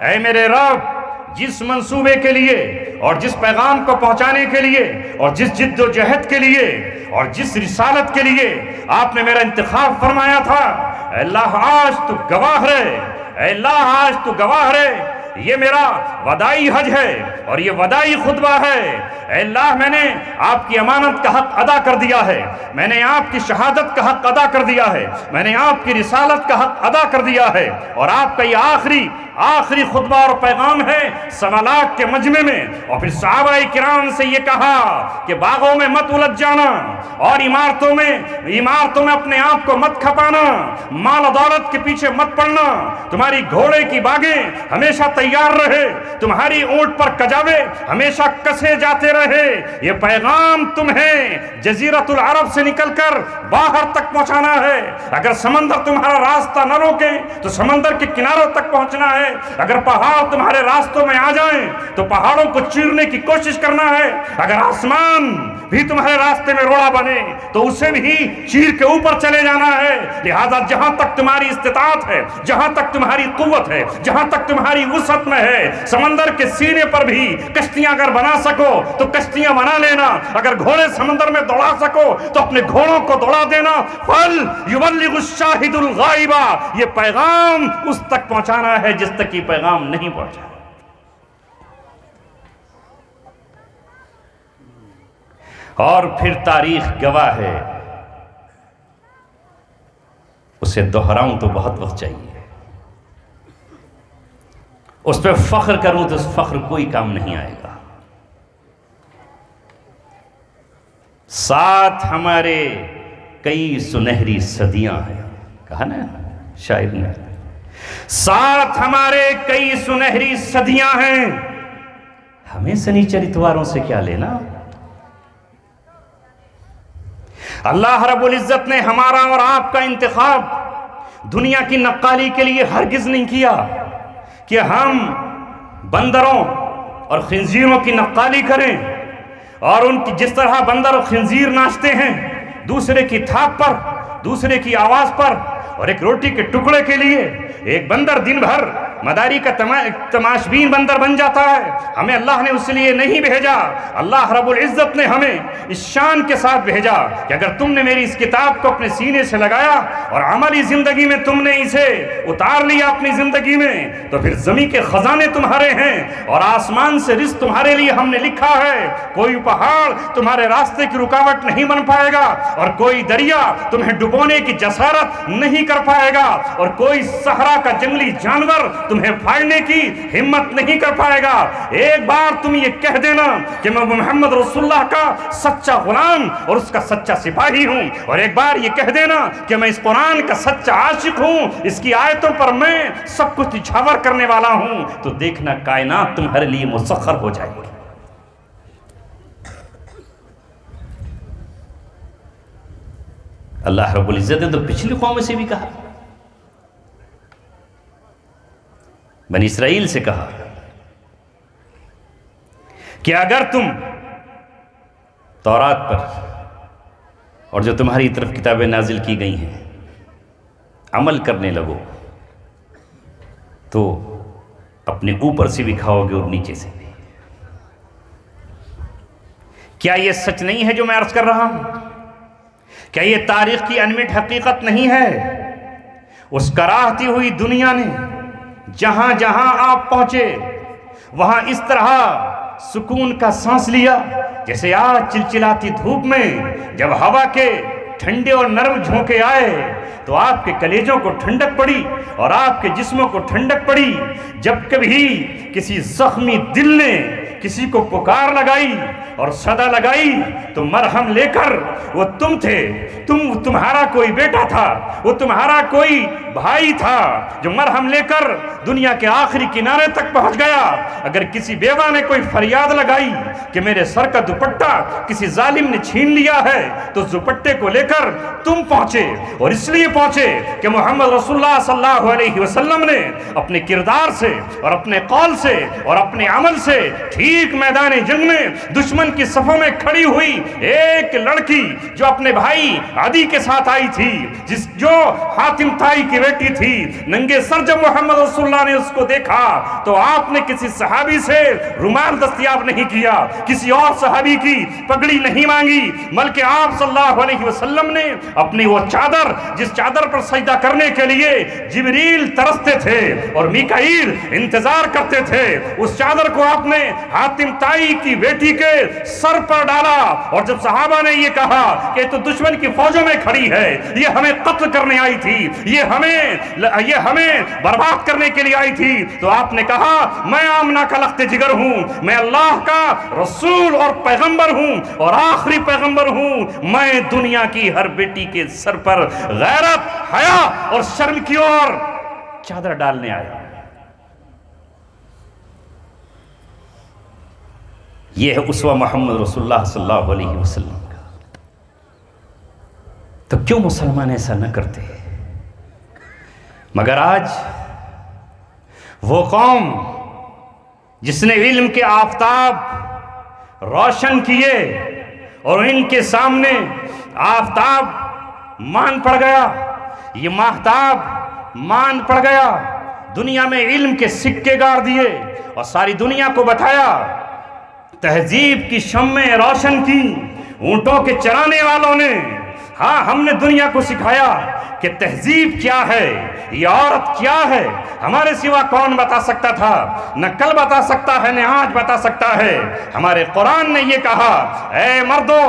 اے میرے رب، جس منصوبے کے لیے اور جس پیغام کو پہنچانے کے لیے اور جس جد و جہد کے لیے اور جس رسالت کے لیے آپ نے میرا انتخاب فرمایا تھا، اے اللہ آج تو گواہ رہے، اے اللہ آج تو گواہ رہے، یہ میرا وداعی حج ہے اور یہ وداعی خطبہ ہے۔ اے اللہ، میں نے آپ کی امانت کا حق ادا کر دیا ہے، میں نے آپ کی شہادت کا حق ادا کر دیا ہے، میں نے آپ کی رسالت کا حق ادا کر دیا ہے، اور آپ کا یہ آخری خطبہ اور پیغام ہے 1.25 لاکھ کے مجمع میں۔ اور پھر صحابہ کرام سے یہ کہا کہ باغوں میں مت الجھ جانا، اور عمارتوں میں اپنے آپ کو مت کھپانا، مال و دولت کے پیچھے مت پڑنا، تمہاری گھوڑے کی باغیں ہمیشہ تیار رہے، تمہاری اونٹ پر کجاوے ہمیشہ کسے جاتے رہے۔ یہ پیغام تمہیں جزیرۃ العرب سے نکل کر باہر تک پہنچانا ہے۔ اگر سمندر تمہارا راستہ نہ روکے تو سمندر کے کناروں تک پہنچنا ہے، اگر پہاڑ تمہارے راستوں میں آ جائیں تو پہاڑوں کو چیرنے کی کوشش کرنا ہے، اگر آسمان بھی تمہارے راستے میں روڑا بنے تو اسے بھی چیر کے اوپر چلے جانا ہے۔ لہذا جہاں تک تمہاری استطاعت ہے، جہاں تک تمہاری قوت ہے، جہاں تک تمہاری وسعت میں ہے، سمندر کے سینے پر بھی کشتیاں اگر بنا سکو تو کشتیاں بنا لینا، اگر گھوڑے سمندر میں دوڑا سکو تو اپنے گھوڑوں کو دوڑا دینا۔ فل یبلغ الشاہد الغائبہ، یہ پیغام اس تک پہنچانا ہے جس تک یہ پیغام نہیں پہنچا۔ اور پھر تاریخ گواہ ہے، اسے دہراؤں تو بہت وقت چاہیے، اس پہ فخر کروں تو اس فخر کوئی کام نہیں آئے گا۔ ساتھ ہمارے کئی سنہری صدیاں ہیں، کہا نا شاعر نے، ساتھ ہمارے کئی سنہری صدیاں ہیں، ہمیں سنیچر اتواروں سے کیا لینا۔ اللہ رب العزت نے ہمارا اور آپ کا انتخاب دنیا کی نقالی کے لیے ہرگز نہیں کیا کہ ہم بندروں اور خنزیروں کی نقالی کریں، اور ان کی جس طرح بندر اور خنزیر ناچتے ہیں دوسرے کی تھاپ پر، دوسرے کی آواز پر، اور ایک روٹی کے ٹکڑے کے لیے ایک بندر دن بھر مداری کا تماشبین بندر بن جاتا ہے، ہمیں اللہ نے اس لیے نہیں بھیجا۔ اللہ رب العزت نے ہمیں اس شان کے ساتھ بھیجا کہ اگر تم نے میری اس کتاب کو اپنے سینے سے لگایا اور عملی زندگی میں تم نے اسے اتار لیا اپنی زندگی میں، تو پھر زمین کے خزانے تمہارے ہیں اور آسمان سے رزق تمہارے لیے ہم نے لکھا ہے۔ کوئی پہاڑ تمہارے راستے کی رکاوٹ نہیں بن پائے گا، اور کوئی دریا تمہیں ڈبونے کی جسارت نہیں کر پائے گا، اور کوئی صحرا کا جنگلی جانور تمہیں پھاڑنے کی ہمت نہیں کر پائے گا۔ ایک بار تم یہ کہہ دینا کہ میں محمد رسول اللہ کا سچا غلام اور اس کا سچا سپاہی ہوں، اور ایک بار یہ کہہ دینا کہ میں اس قرآن کا سچا عاشق ہوں، اس کی آیتوں پر میں سب کچھ نچھاور کرنے والا ہوں، تو دیکھنا کائنات تمہارے لیے مسخر ہو جائے گی۔ اللہ رب العزت نے تو پچھلی قوم سے بھی کہا، بنی اسرائیل سے کہا کہ اگر تم تورات پر اور جو تمہاری طرف کتابیں نازل کی گئی ہیں عمل کرنے لگو تو اپنے اوپر سے بھی کھاؤ گے اور نیچے سے بھی۔ کیا یہ سچ نہیں ہے جو میں عرض کر رہا ہوں؟ کیا یہ تاریخ کی انمٹ حقیقت نہیں ہے؟ اس کراہتی ہوئی دنیا نے جہاں جہاں آپ پہنچے وہاں اس طرح سکون کا سانس لیا جیسے آج چلچلاتی دھوپ میں جب ہوا کے ٹھنڈے اور نرم جھونکے آئے تو آپ کے کلیجوں کو ٹھنڈک پڑی اور آپ کے جسموں کو ٹھنڈک پڑی۔ جب کبھی کسی زخمی دل نے کسی کو پکار لگائی اور صدا لگائی تو مرہم لے کر وہ تم تھے، تمہارا کوئی بیٹا تھا، وہ تمہارا کوئی بھائی تھا جو مرہم لے کر دنیا کے آخری کنارے تک پہنچ گیا۔ اگر کسی بیوہ نے کوئی فریاد لگائی کہ میرے سر کا دوپٹہ کسی ظالم نے چھین لیا ہے تو دوپٹے کو لے کر تم پہنچے، اور اس لیے پہنچے کہ محمد رسول اللہ صلی اللہ علیہ وسلم نے اپنے کردار سے اور اپنے قول سے اور اپنے عمل سے ٹھیک میدان جنگ میں دشمن کی صفوں میں کھڑی ہوئی ایک لڑکی جو اپنے بھائی عدی کے ساتھ آئی تھی، جو حاتم طائی کی بیٹی تھی، ننگے سر جب محمد رسول اللہ نے اس کو دیکھا تو آپ نے کسی صحابی سے رومال دستیاب نہیں کیا، کسی اور صحابی کی پگڑی نہیں مانگی، بلکہ آپ صلی اللہ علیہ وسلم نے اپنی وہ چادر جس چادر پر سجدہ کرنے کے لیے جبریل ترستے تھے اور میکائیل انتظار کرتے تھے، اس چادر کو آپ نے حاتم طائی کی بیٹی کے سر پر ڈالا، اور جب صحابہ نے یہ کہا کہ تو دشمن کی فوجوں میں کھڑی ہے، یہ ہمیں قتل کرنے آئی تھی، یہ ہمیں برباد کرنے کے لیے آئی تھی، تو آپ نے کہا میں آمنہ کا لخت جگر ہوں، میں اللہ کا رسول اور پیغمبر ہوں اور آخری پیغمبر ہوں، میں دنیا کی ہر بیٹی کے سر پر غیرت، حیا اور شرم کی اور چادر ڈالنے آیا۔ یہ ہے اسوہ محمد رسول اللہ صلی اللہ علیہ وسلم کا۔ تو کیوں مسلمان ایسا نہ کرتے؟ مگر آج وہ قوم جس نے علم کے آفتاب روشن کیے اور ان کے سامنے آفتاب مان پڑ گیا، یہ ماہتاب مان پڑ گیا، دنیا میں علم کے سکے گاڑ دیے اور ساری دنیا کو بتایا، تہذیب کی شمعیں روشن کی اونٹوں کے چرانے والوں نے۔ ہاں، ہم نے دنیا کو سکھایا کہ تہذیب کیا ہے، یہ عورت کیا ہے، ہمارے سوا کون بتا سکتا تھا؟ نہ کل بتا سکتا ہے، نہ آج بتا سکتا ہے۔ ہمارے قرآن نے یہ کہا اے مردو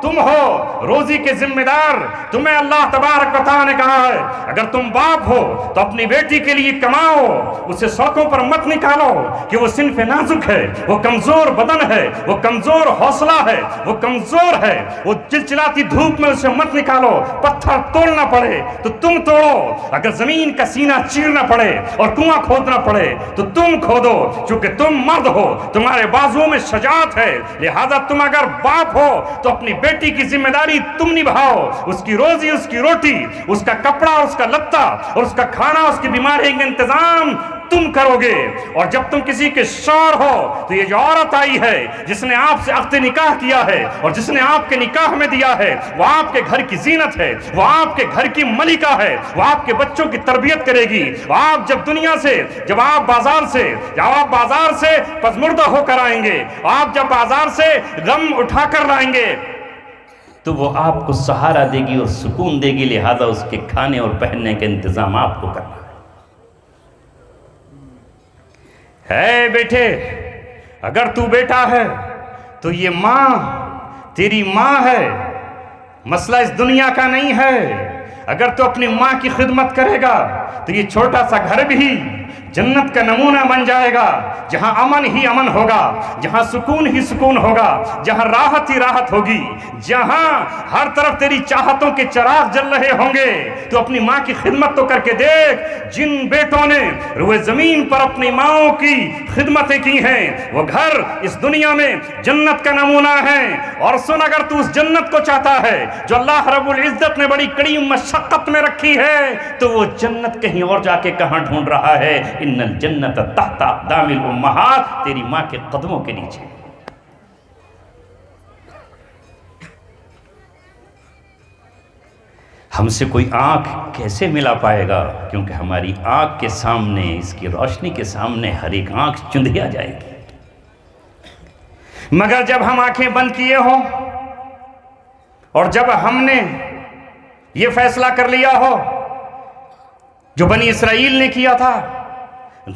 تم ہو روزی کے ذمہ دار، تمہیں اللہ تبارک و تعالیٰ نے کہا ہے اگر تم باپ ہو تو اپنی بیٹی کے لیے کماؤ، اسے سڑکوں پر مت نکالو کہ وہ صنف نازک ہے، وہ کمزور بدن ہے، وہ کمزور حوصلہ ہے، وہ کمزور ہے، وہ چلچلاتی دھوپ میں اسے مت نکالو، پتھر توڑنا پڑے تو تم توڑو، اگر زمین کا سینہ چیرنا پڑے اور کنواں کھودنا پڑے تو تم کھودو، چونکہ تم مرد ہو، تمہارے بازوؤں میں شجاعت ہے، لہذا تم اگر باپ ہو تو اپنی بیٹی کی ذمہ داری تم نبھاؤ، اس کی روزی، اس کی روٹی، اس کا کپڑا، اس کا لتا اور اس کا کھانا، اس کی بیماری کا انتظام تم کرو گے۔ اور جب تم کسی کے شوہر ہو تو یہ جو عورت آئی ہے جس نے آپ سے عقد نکاح کیا ہے اور جس نے آپ کے نکاح میں دیا ہے، وہ آپ کے گھر کی زینت ہے، وہ آپ کے گھر کی ملکہ ہے، وہ آپ کے بچوں کی تربیت کرے گی۔ آپ جب آپ بازار سے پزمردہ ہو کر آئیں گے، آپ جب بازار سے غم اٹھا کر لائیں گے تو وہ آپ کو سہارا دے گی اور سکون دے گی، لہذا اس کے کھانے اور پہننے کا انتظام آپ کو کرنا ہے۔ بیٹے، اگر تو بیٹا ہے تو یہ ماں تیری ماں ہے، مسئلہ اس دنیا کا نہیں ہے۔ اگر تو اپنی ماں کی خدمت کرے گا تو یہ چھوٹا سا گھر بھی جنت کا نمونہ بن جائے گا، جہاں امن ہی امن ہوگا، جہاں سکون ہی سکون ہوگا، جہاں راحت ہی راحت ہوگی، جہاں ہر طرف تیری چاہتوں کے چراغ جل رہے ہوں گے۔ تو اپنی ماں کی خدمت تو کر کے دیکھ، جن بیٹوں نے روئے زمین پر اپنی ماؤں کی خدمتیں کی ہیں وہ گھر اس دنیا میں جنت کا نمونہ ہے۔ اور سن، اگر تو اس جنت کو چاہتا ہے جو اللہ رب العزت نے بڑی کڑی مشقت میں رکھی ہے، تو وہ جنت کہیں اور جا کے کہاں ڈھونڈ رہا ہے؟ ان الجنت تحت اقدام الامہات، تیری ماں کے قدموں کے نیچے۔ ہم سے کوئی آنکھ کیسے ملا پائے گا، کیونکہ ہماری آنکھ کے سامنے، اس کی روشنی کے سامنے ہر ایک آنکھ چندھیا جائے گی۔ مگر جب ہم آنکھیں بند کیے ہوں اور جب ہم نے یہ فیصلہ کر لیا ہو جو بنی اسرائیل نے کیا تھا،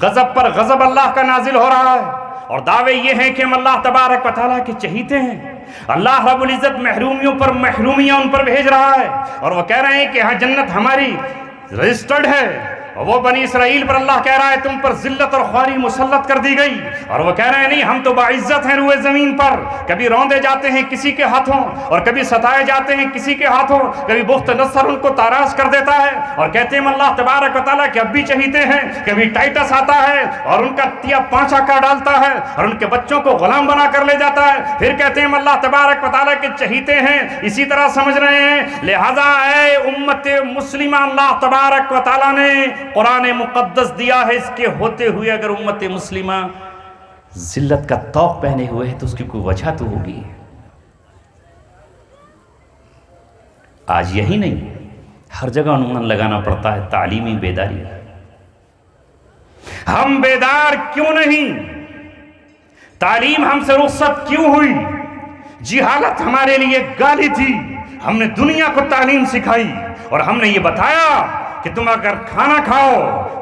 غضب پر غضب اللہ کا نازل ہو رہا ہے، اور دعوے یہ ہیں کہ ہم اللہ تبارک و تعالیٰ کے چہیتے ہیں، اللہ رب العزت محرومیوں پر محرومیاں ان پر بھیج رہا ہے، اور وہ کہہ رہے ہیں کہ ہاں جنت ہماری رجسٹرڈ ہے، اور وہ بنی اسرائیل پر اللہ کہہ رہا ہے تم پر ذلت اور خواری مسلط کر دی گئی، اور وہ کہہ رہے ہیں نہیں ہم تو باعزت ہیں روئے زمین پر، کبھی روندے جاتے ہیں کسی کے ہاتھوں اور کبھی ستائے جاتے ہیں کسی کے ہاتھوں، کبھی بخت نصر ان کو تاراش کر دیتا ہے، اور کہتے ہیں اللہ تبارک و تعالیٰ کے اب بھی چہیتے ہیں، کبھی ٹائٹس آتا ہے اور ان کا تیا پانچا کر ڈالتا ہے اور ان کے بچوں کو غلام بنا کر لے جاتا ہے، پھر کہتے ہیں اللہ تبارک و تعالیٰ کے چہیتے ہیں، اسی طرح سمجھ رہے ہیں۔ لہذا اے امت مسلمہ، اللہ تبارک و تعالیٰ نے قرآن مقدس دیا ہے، اس کے ہوتے ہوئے اگر امت مسلمہ ذلت کا طوق پہنے ہوئے ہے تو اس کی کوئی وجہ تو ہوگی۔ آج یہی نہیں، ہر جگہ عنوان لگانا پڑتا ہے تعلیمی بیداری۔ ہم بیدار کیوں نہیں؟ تعلیم ہم سے رخصت کیوں ہوئی؟ جہالت ہمارے لیے گالی تھی، ہم نے دنیا کو تعلیم سکھائی اور ہم نے یہ بتایا کہ تم اگر کھانا کھاؤ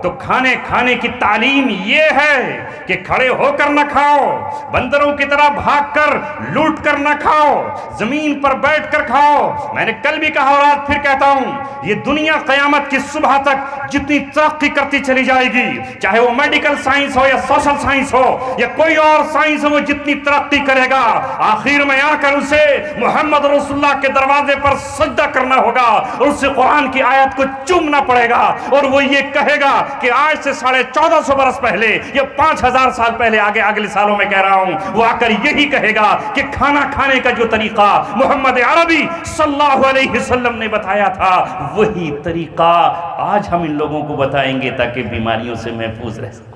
تو کھانے کی تعلیم یہ ہے کہ کھڑے ہو کر نہ کھاؤ، بندروں کی طرح بھاگ کر لوٹ کر نہ کھاؤ، زمین پر بیٹھ کر کھاؤ۔ میں نے کل بھی کہا اور آج پھر کہتا ہوں، یہ دنیا قیامت کی صبح تک جتنی ترقی کرتی چلی جائے گی، چاہے وہ میڈیکل سائنس ہو یا سوشل سائنس ہو یا کوئی اور سائنس ہو، وہ جتنی ترقی کرے گا آخر میں آ کر اسے محمد رسول اللہ کے دروازے پر سجدہ کرنا ہوگا اور اسے قرآن کی آیت کو چومنا پڑے گا، اور وہ یہ کہے گا کہ آج سے 1450 برس پہلے یا 5000 سال پہلے، آگے اگلے سالوں میں کہہ رہا ہوں، وہ آ کر یہی کہے گا کہ کھانا کھانے کا جو طریقہ محمد عربی صلی اللہ علیہ وسلم نے بتایا تھا وہی طریقہ آج ہم ان لوگوں کو بتائیں گے تاکہ بیماریوں سے محفوظ رہ سکیں۔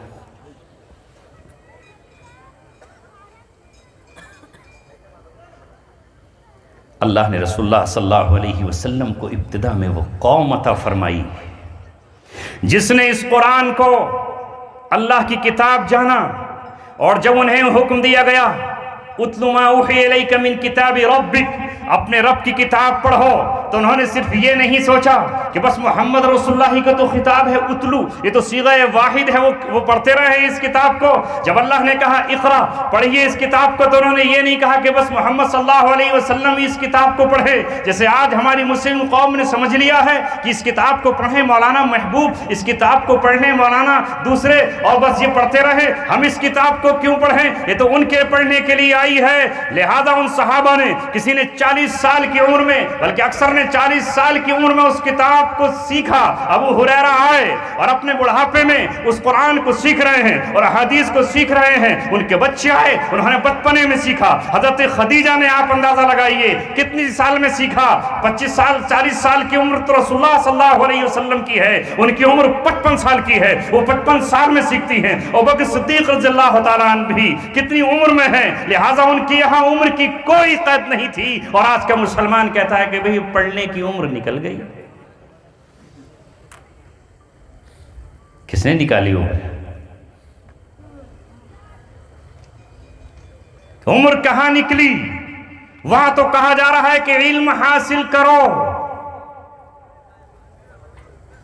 اللہ نے رسول اللہ صلی اللہ علیہ وسلم کو ابتدا میں وہ قوم عطا فرمائی جس نے اس قرآن کو اللہ کی کتاب جانا، اور جب انہیں حکم دیا گیا اتل ما اوحی الیک من کتاب ربک، اپنے رب کی کتاب پڑھو، تو انہوں نے صرف یہ نہیں سوچا کہ بس محمد رسول اللہ کا تو خطاب ہے اتلو، یہ تو صیغہ واحد ہے، وہ پڑھتے رہے اس کتاب کو۔ جب اللہ نے کہا اقرا، پڑھیے اس کتاب کو، تو انہوں نے یہ نہیں کہا کہ بس محمد صلی اللہ علیہ وسلم اس کتاب کو پڑھے، جیسے آج ہماری مسلم قوم نے سمجھ لیا ہے کہ اس کتاب کو پڑھیں مولانا محبوب، اس کتاب کو پڑھنے مولانا دوسرے، اور بس یہ پڑھتے رہے، ہم اس کتاب کو کیوں پڑھیں، یہ تو ان کے پڑھنے کے لیے آئی ہے۔ لہذا ان صحابہ نے، کسی نے 40 سال کی عمر میں، بلکہ اکثر نے 40 سال کی عمر میں اس کتاب کو سیکھا۔ ابو ہریرہ آئے اور اپنے بڑھاپے میں اس قرآن کو سیکھ رہے ہیں اور احادیث کو سیکھ رہے ہیں، ان کے بچے آئے، انہوں نے بچپنے میں سیکھا۔ حضرت خدیجہ نے، آپ اندازہ لگائیے کتنی سال میں سیکھا، 25 سال 40 سال کی عمر تو رسول اللہ صلی اللہ علیہ وسلم کی ہے، ان کی عمر 55 سال کی ہے، وہ 55 سال میں سیکھتی ہیں۔ اور ابوبکر صدیق رضی اللہ تعالیٰ عنہ بھی کتنی عمر میں ہیں، لہٰذا ان کی یہاں عمر کی کوئی قید نہیں تھی، اور آج کا مسلمان کہتا ہے کہ بھئی پڑھنے کی عمر نکل گئی۔ کس نے نکالی عمر کہاں نکلی؟ وہاں تو کہا جا رہا ہے کہ علم حاصل کرو،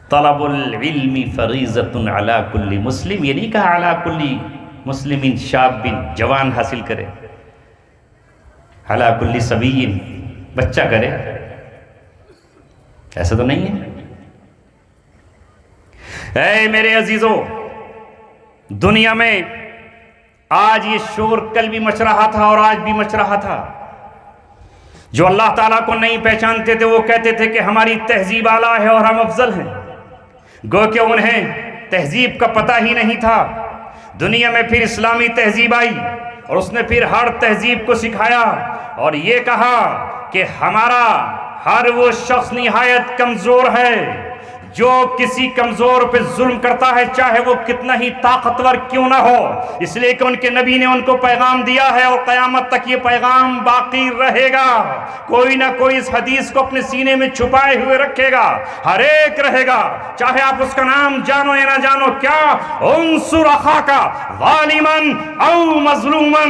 طلب العلم فریضۃ علی کل مسلم، یہ نہیں کہا علی کل مسلم شاب، جوان حاصل کرے، علی کل صبی، بچہ کرے، ایسا تو نہیں ہے۔ اے میرے عزیزو، دنیا میں آج یہ شور کل بھی مچ رہا تھا اور آج بھی مچ رہا تھا، جو اللہ تعالیٰ کو نہیں پہچانتے تھے وہ کہتے تھے کہ ہماری تہذیب اعلیٰ ہے اور ہم افضل ہیں، گو کہ انہیں تہذیب کا پتہ ہی نہیں تھا۔ دنیا میں پھر اسلامی تہذیب آئی اور اس نے پھر ہر تہذیب کو سکھایا اور یہ کہا کہ ہمارا ہر وہ شخص نہایت کمزور ہے جو کسی کمزور پہ ظلم کرتا ہے چاہے وہ کتنا ہی طاقتور کیوں نہ ہو، اس لیے کہ ان کے نبی نے ان کو پیغام دیا ہے اور قیامت تک یہ پیغام باقی رہے گا۔ کوئی نہ کوئی اس حدیث کو اپنے سینے میں چھپائے ہوئے رکھے گا، ہر ایک رہے گا، چاہے آپ اس کا نام جانو یا نہ جانو۔ کیا؟ انصر اخاک ظالما او مظلوما،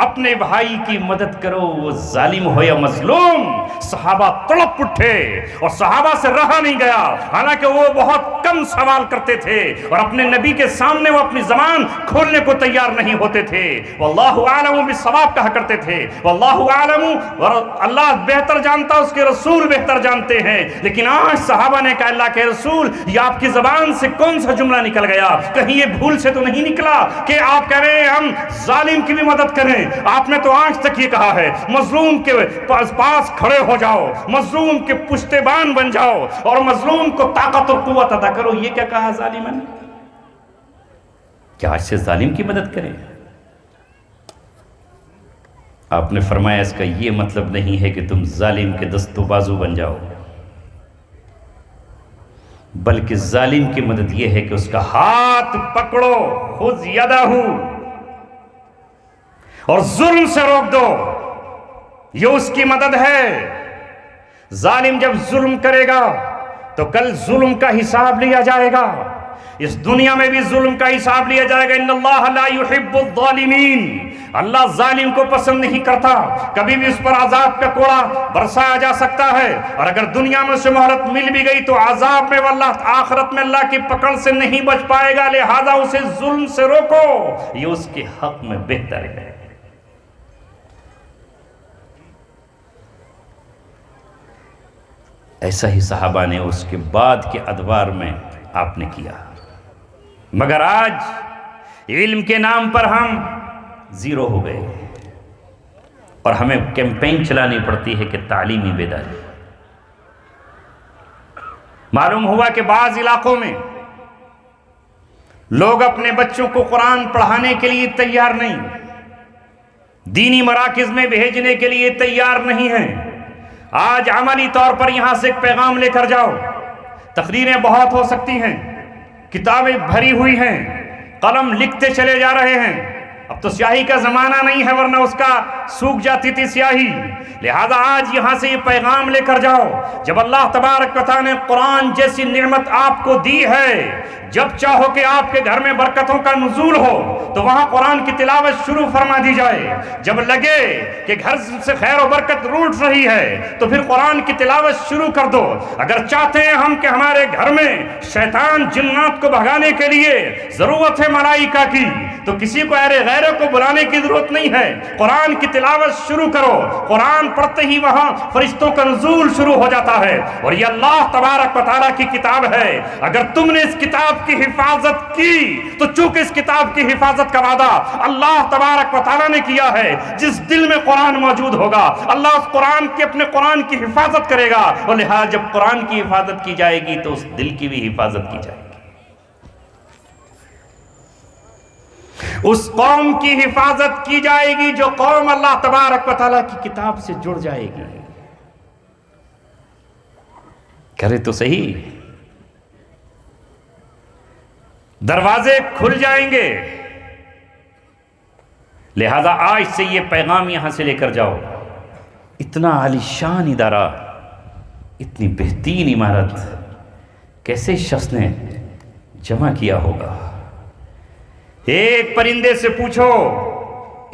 اپنے بھائی کی مدد کرو وہ ظالم ہو یا مظلوم۔ صحابہ تڑپ اٹھے اور صحابہ سے رہا نہیں گیا، حالانکہ وہ بہت کم سوال کرتے تھے اور اپنے نبی کے سامنے وہ اپنی زبان کھولنے کو تیار نہیں ہوتے تھے۔ واللہ اعلم بالصواب کہا کرتے تھے، واللہ اعلم، اور اللہ بہتر جانتا، اس کے رسول بہتر جانتے ہیں۔ لیکن آج صحابہ نے کہا اللہ کے رسول یہ آپ کی زبان سے کون سا جملہ نکل گیا؟ کہیں یہ بھول سے تو نہیں نکلا کہ آپ کہہ رہے ہیں ہم ظالم کی بھی مدد کریں؟ آپ نے تو آج تک یہ کہا ہے مظلوم کے پاس کھڑے ہو جاؤ، مظلوم کے پشتیبان بن جاؤ اور مظلوم کو طاقت اور قوت عطا کرو۔ یہ کیا کہا ظالمن؟ کیا آج سے ظالم کی مدد کریں؟ آپ نے فرمایا اس کا یہ مطلب نہیں ہے کہ تم ظالم کے دست و بازو بن جاؤ، بلکہ ظالم کی مدد یہ ہے کہ اس کا ہاتھ پکڑو، خذ یدہ، اور ظلم سے روک دو، یہ اس کی مدد ہے۔ ظالم جب ظلم کرے گا تو کل ظلم کا حساب لیا جائے گا، اس دنیا میں بھی ظلم کا حساب لیا جائے گا۔ ان اللہ لا يحب الظالمین، اللہ ظالم کو پسند نہیں کرتا، کبھی بھی اس پر عذاب کا کوڑا برسایا جا سکتا ہے، اور اگر دنیا میں اسے مہلت مل بھی گئی تو عذاب میں واللہ آخرت میں اللہ کی پکڑ سے نہیں بچ پائے گا، لہذا اسے ظلم سے روکو، یہ اس کے حق میں بہتر ہے۔ ایسا ہی صحابہ نے اس کے بعد کے ادوار میں آپ نے کیا، مگر آج علم کے نام پر ہم زیرو ہو گئے اور ہمیں کیمپین چلانی پڑتی ہے کہ تعلیمی بیداری۔ معلوم ہوا کہ بعض علاقوں میں لوگ اپنے بچوں کو قرآن پڑھانے کے لیے تیار نہیں، دینی مراکز میں بھیجنے کے لیے تیار نہیں ہیں۔ آج عملی طور پر یہاں سے ایک پیغام لے کر جاؤ، تقریریں بہت ہو سکتی ہیں، کتابیں بھری ہوئی ہیں، قلم لکھتے چلے جا رہے ہیں۔ اب تو سیاہی کا زمانہ نہیں ہے، ورنہ اس کا سوکھ جاتی تھی سیاہی، لہذا آج یہاں سے یہ پیغام لے کر جاؤ، جب اللہ تبارک و تعالیٰ نے قرآن جیسی نعمت آپ کو دی ہے، جب چاہو کہ آپ کے گھر میں برکتوں کا نزول ہو تو وہاں قرآن کی تلاوت شروع فرما دی جائے، جب لگے کہ گھر سے خیر و برکت روٹ رہی ہے تو پھر قرآن کی تلاوت شروع کر دو۔ اگر چاہتے ہیں ہم کہ ہمارے گھر میں شیطان جنات کو بھگانے کے لیے ضرورت ہے ملائکہ کی، تو کسی کو اہل غیروں کو بلانے کی ضرورت نہیں ہے، قرآن کی تلاوت شروع کرو، قرآن پڑھتے ہی وہاں فرشتوں کا نزول شروع ہو جاتا ہے، اور یہ اللہ تبارک و تعالیٰ کی کتاب ہے۔ اگر تم نے اس کتاب کی حفاظت کی تو چونکہ اس کتاب کی حفاظت کا وعدہ اللہ تبارک و تعالیٰ نے کیا ہے، جس دل میں قرآن موجود ہوگا اللہ اس قرآن کی اپنے قرآن کی حفاظت کرے گا، اور لہذا جب قرآن کی حفاظت کی جائے گی تو اس دل کی بھی حفاظت کی جائے گی، اس قوم کی حفاظت کی جائے گی جو قوم اللہ تبارک و تعالیٰ کی کتاب سے جڑ جائے گی۔ کرے تو صحیح، دروازے کھل جائیں گے۔ لہذا آج سے یہ پیغام یہاں سے لے کر جاؤ، اتنا عالیشان ادارہ، اتنی بہترین عمارت کیسے شخص نے جمع کیا ہوگا؟ ایک پرندے سے پوچھو،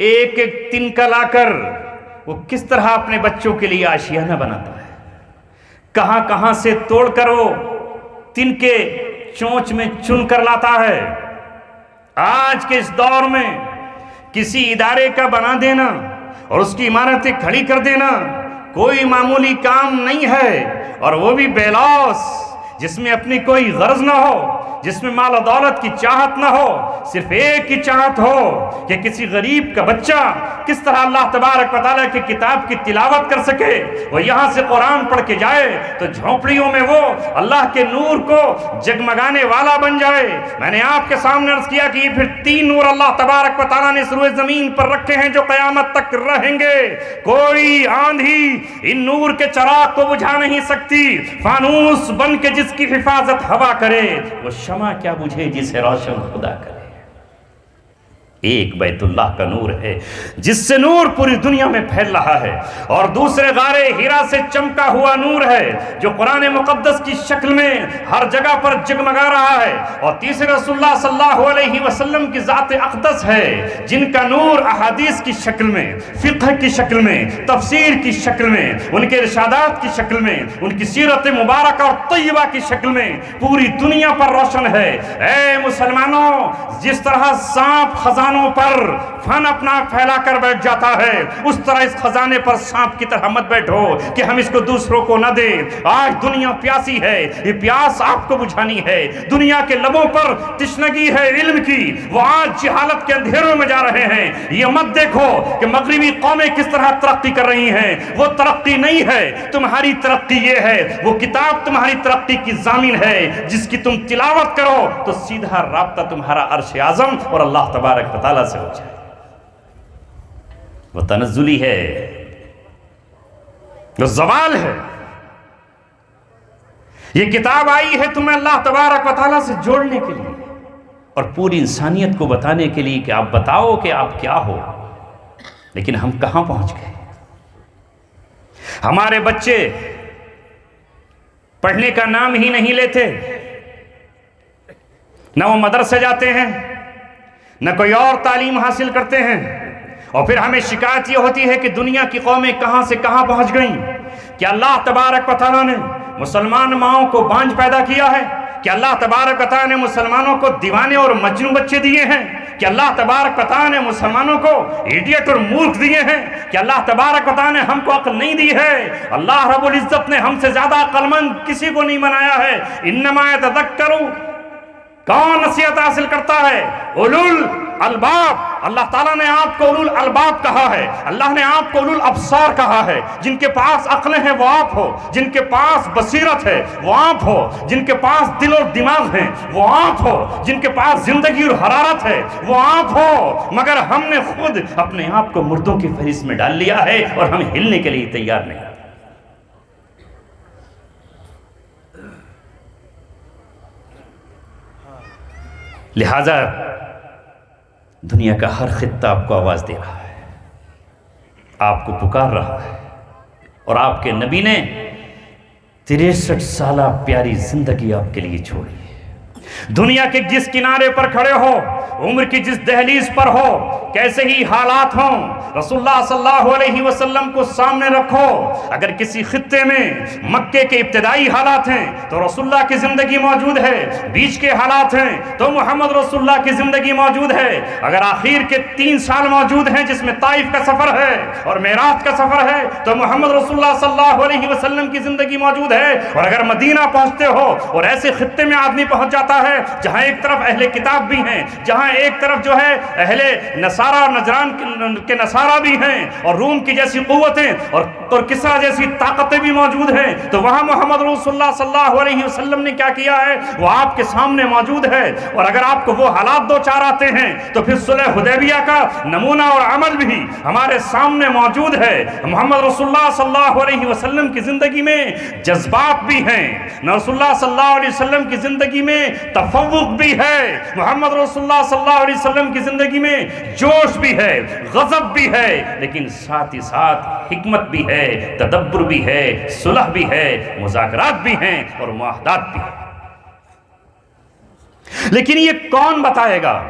ایک ایک تنکا لا کر وہ کس طرح اپنے بچوں کے لیے آشیانہ بناتا ہے، کہاں کہاں سے توڑ کر وہ تنکے چونچ میں چن کر لاتا ہے۔ آج کے اس دور میں کسی ادارے کا بنا دینا اور اس کی عمارتیں کھڑی کر دینا کوئی معمولی کام نہیں ہے، اور وہ بھی بے لوث، جس میں اپنی کوئی غرض نہ ہو، جس میں مال و دولت کی چاہت نہ ہو، صرف ایک ہی چاہت ہو کہ کسی غریب کا بچہ کس طرح اللہ تبارک و تعالیٰ کی کتاب کی تلاوت کر سکے، وہ یہاں سے قرآن پڑھ کے جائے تو جھونپڑیوں میں وہ اللہ کے نور کو جگمگانے والا بن جائے۔ میں نے آپ کے سامنے عرض کیا کہ یہ پھر 3 نور اللہ تبارک و تعالیٰ نے روئے زمین پر رکھے ہیں جو قیامت تک رہیں گے۔ کوئی آندھی ان نور کے چراغ کو بجھا نہیں سکتی۔ فانوس بن کے جس کی حفاظت ہوا کرے، وہ شمع کیا بجھے جسے روشن خدا کرے۔ ایک بیت اللہ کا نور ہے جس سے نور پوری دنیا میں پھیل رہا ہے، اور دوسرے غار ہیرا سے چمکا ہوا نور ہے جو قرآن مقدس کی شکل میں ہر جگہ پر جگمگا رہا ہے، اور تیسرے رسول اللہ صلی اللہ علیہ وسلم کی ذات اقدس ہے جن کا نور احادیث کی شکل میں، فقہ کی شکل میں، تفسیر کی شکل میں، ان کے ارشادات کی شکل میں، ان کی سیرت مبارکہ اور طیبہ کی شکل میں پوری دنیا پر روشن ہے۔ اے مسلمانوں، جس طرح سانپ خزانوں پر فن اپنا پھیلا کر بیٹھ جاتا ہے، اس طرح اس خزانے پر سانپ کی طرح مت بیٹھو کہ ہم اس کو دوسروں کو نہ دیں۔ آج دنیا پیاسی ہے، یہ پیاس آپ کو بجھانی ہے۔ دنیا کے لبوں پر تشنگی ہے علم کی، وہ آج جہالت کے اندھیروں میں جا رہے ہیں۔ یہ مت دیکھو کہ مغربی قومیں کس طرح ترقی کر رہی ہیں، وہ ترقی نہیں ہے، تمہاری ترقی یہ ہے، وہ کتاب تمہاری ترقی کی ضامن ہے جس کی تم تلاوت کرو تو سیدھا رابطہ تمہارا عرش اعظم اور اللہ تبارک و تعالیٰ سے ہو جائے۔ وہ تنزلی ہے، وہ زوال ہے۔ یہ کتاب آئی ہے تمہیں اللہ تبارک و تعالیٰ سے جوڑنے کے لیے اور پوری انسانیت کو بتانے کے لیے کہ آپ بتاؤ کہ آپ کیا ہو۔ لیکن ہم کہاں پہنچ گئے؟ ہمارے بچے پڑھنے کا نام ہی نہیں لیتے، نہ وہ مدرسے جاتے ہیں، نہ کوئی اور تعلیم حاصل کرتے ہیں، اور پھر ہمیں شکایت یہ ہوتی ہے کہ دنیا کی قومیں کہاں سے کہاں پہنچ گئیں۔ کہ اللہ تبارک و تعالیٰ نے مسلمان ماؤں کو بانجھ پیدا کیا ہے، کہ اللہ تبارک و تعالیٰ نے مسلمانوں کو دیوانے اور مجنون بچے دیے ہیں، کہ اللہ تبارک و تعالیٰ نے مسلمانوں کو ایڈیٹ اور مورخ دیے ہیں، کہ اللہ تبارک و تعالیٰ نے ہم کو عقل نہیں دی ہے۔ اللہ رب العزت نے ہم سے زیادہ عقل مند کسی کو نہیں بنایا ہے۔ انما یتذکر، کون نصیحت حاصل کرتا ہے؟ اولو الالباب۔ اللہ تعالیٰ نے آپ کو اولو الالباب کہا ہے، اللہ نے آپ کو اولو الابصار کہا ہے۔ جن کے پاس عقلیں ہیں وہ آپ ہو، جن کے پاس بصیرت ہے وہ آپ ہو، جن کے پاس دل اور دماغ ہیں وہ آپ ہو، جن کے پاس زندگی اور حرارت ہے وہ آپ ہو۔ مگر ہم نے خود اپنے آپ کو مردوں کی فہرست میں ڈال لیا ہے اور ہم ہلنے کے لیے تیار نہیں۔ لہذا دنیا کا ہر خطہ آپ کو آواز دے رہا ہے، آپ کو پکار رہا ہے، اور آپ کے نبی نے 63 سالہ پیاری زندگی آپ کے لیے چھوڑی ہے۔ دنیا کے جس کنارے پر کھڑے ہو، عمر کی جس دہلیز پر ہو، کیسے ہی حالات ہوں، رسول اللہ صلی اللہ علیہ وسلم کو سامنے رکھو۔ اگر کسی خطے میں مکے کے ابتدائی حالات ہیں تو رسول اللہ کی زندگی موجود ہے، بیچ کے حالات ہیں تو محمد رسول اللہ کی زندگی موجود ہے، اگر آخر کے 3 سال موجود ہیں جس میں طائف کا سفر ہے اور معراج کا سفر ہے تو محمد رسول اللہ صلی اللہ علیہ وسلم کی زندگی موجود ہے، اور اگر مدینہ پہنچتے ہو اور ایسے خطے میں آدمی پہنچ جاتا ہے جہاں ایک طرف اہل کتاب بھی ہیں، جہاں ایک طرف جو ہے اہل نصارہ اور نجران کے نصارہ بھی ہیں، اور روم کی جیسی قوتیں اور کسرا جیسی طاقتیں بھی موجود ہیں، تو وہاں محمد رسول اللہ صلی اللہ علیہ وسلم نے کیا کیا ہے وہ آپ کے سامنے موجود ہے۔ اور اگر آپ کو وہ حالات دو چار آتے ہیں تو پھر صلح حدیبیہ کا نمونہ اور عمل بھی ہمارے سامنے موجود ہے۔ محمد رسول اللہ صلی اللہ علیہ وسلم کی زندگی میں جذبات بھی ہیں، رسول اللہ صلی اللہ علیہ وسلم کی زندگی میں تفوق بھی ہے، محمد رسول اللہ صلی اللہ علیہ وسلم کی زندگی میں جوش بھی ہے، غضب بھی ہے، لیکن ساتھ ہی ساتھ حکمت بھی ہے، تدبر بھی ہے، صلح بھی ہے، مذاکرات بھی ہیں اور معاہدات بھی ہیں۔ لیکن یہ کون بتائے گا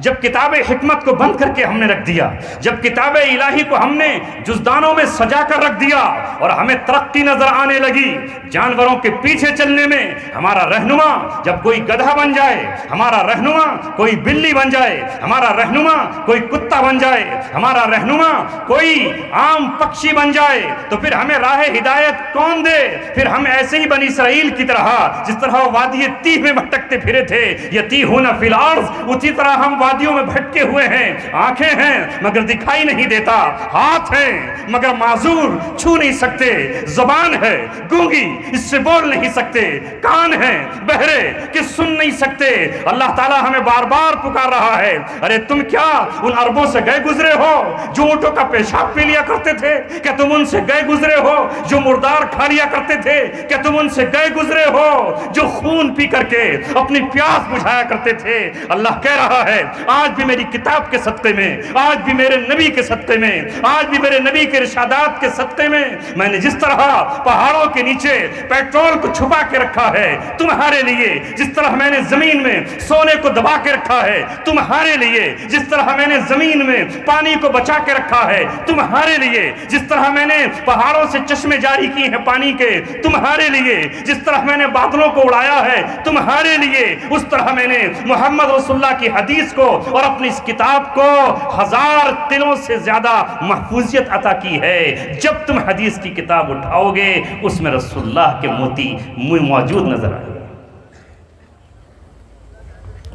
جب کتاب حکمت کو بند کر کے ہم نے رکھ دیا، جب کتاب الہی کو ہم نے جزدانوں میں سجا کر رکھ دیا اور ہمیں ترقی نظر آنے لگی جانوروں کے پیچھے چلنے میں؟ ہمارا رہنما جب کوئی گدھا بن جائے، ہمارا رہنما کوئی بلی بن جائے، ہمارا رہنما کوئی کتا بن جائے، ہمارا رہنما کوئی عام پکشی بن جائے، تو پھر ہمیں راہ ہدایت کون دے؟ پھر ہم ایسے ہی بنی اسرائیل کی طرح، جس طرح وہ وادی تیہ میں بھٹکتے پھرے تھے، یتیہون فی الارض، اسی طرح ہم ہم وادیوں میں بھٹکے ہوئے ہیں، آنکھیں ہیں مگر دکھائی نہیں دیتا، ہاتھ ہیں مگر معذور چھو نہیں سکتے، زبان ہے گونگی اس سے بول نہیں سکتے، کان ہیں بہرے کہ سن نہیں سکتے۔ اللہ تعالیٰ ہمیں بار بار پکار رہا ہے، ارے تم کیا ان عربوں سے گئے گزرے ہو جو اونٹوں کا پیشاب پی لیا کرتے تھے؟ کیا تم ان سے گئے گزرے ہو جو مردار کھا لیا کرتے تھے؟ کیا تم ان سے گئے گزرے ہو جو خون پی کر کے اپنی پیاس بجھایا کرتے تھے؟ اللہ کہہ رہا ہے آج بھی میری کتاب کے صدقے میں، آج بھی میرے نبی کے صدقے میں، آج بھی میرے نبی کے ارشادات کے صدقے میں نے جس طرح پہاڑوں کے نیچے پیٹرول کو چھپا کے رکھا ہے تمہارے لیے، جس طرح میں نے زمین میں سونے کو دبا کے رکھا ہے تمہارے لیے، جس طرح میں نے زمین میں پانی کو بچا کے رکھا ہے تمہارے لیے، جس طرح میں نے پہاڑوں سے چشمے جاری کیے ہیں پانی کے تمہارے لیے، جس طرح میں نے بادلوں کو اڑایا ہے تمہارے لیے، اس طرح میں نے محمد رسول اللہ کی حدیث کو اور اپنی اس کتاب کو 1000 دنوں سے زیادہ محفوظیت عطا کی ہے۔ جب تم حدیث کی کتاب اٹھاؤ گے اس میں رسول اللہ کے موتی موجود نظر آئے،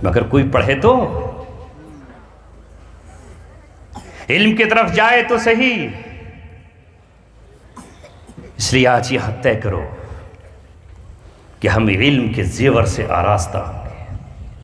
مگر کوئی پڑھے تو علم کی طرف جائے تو صحیح۔ اس لیے آج یہ طے کرو کہ ہم علم کے زیور سے آراستہ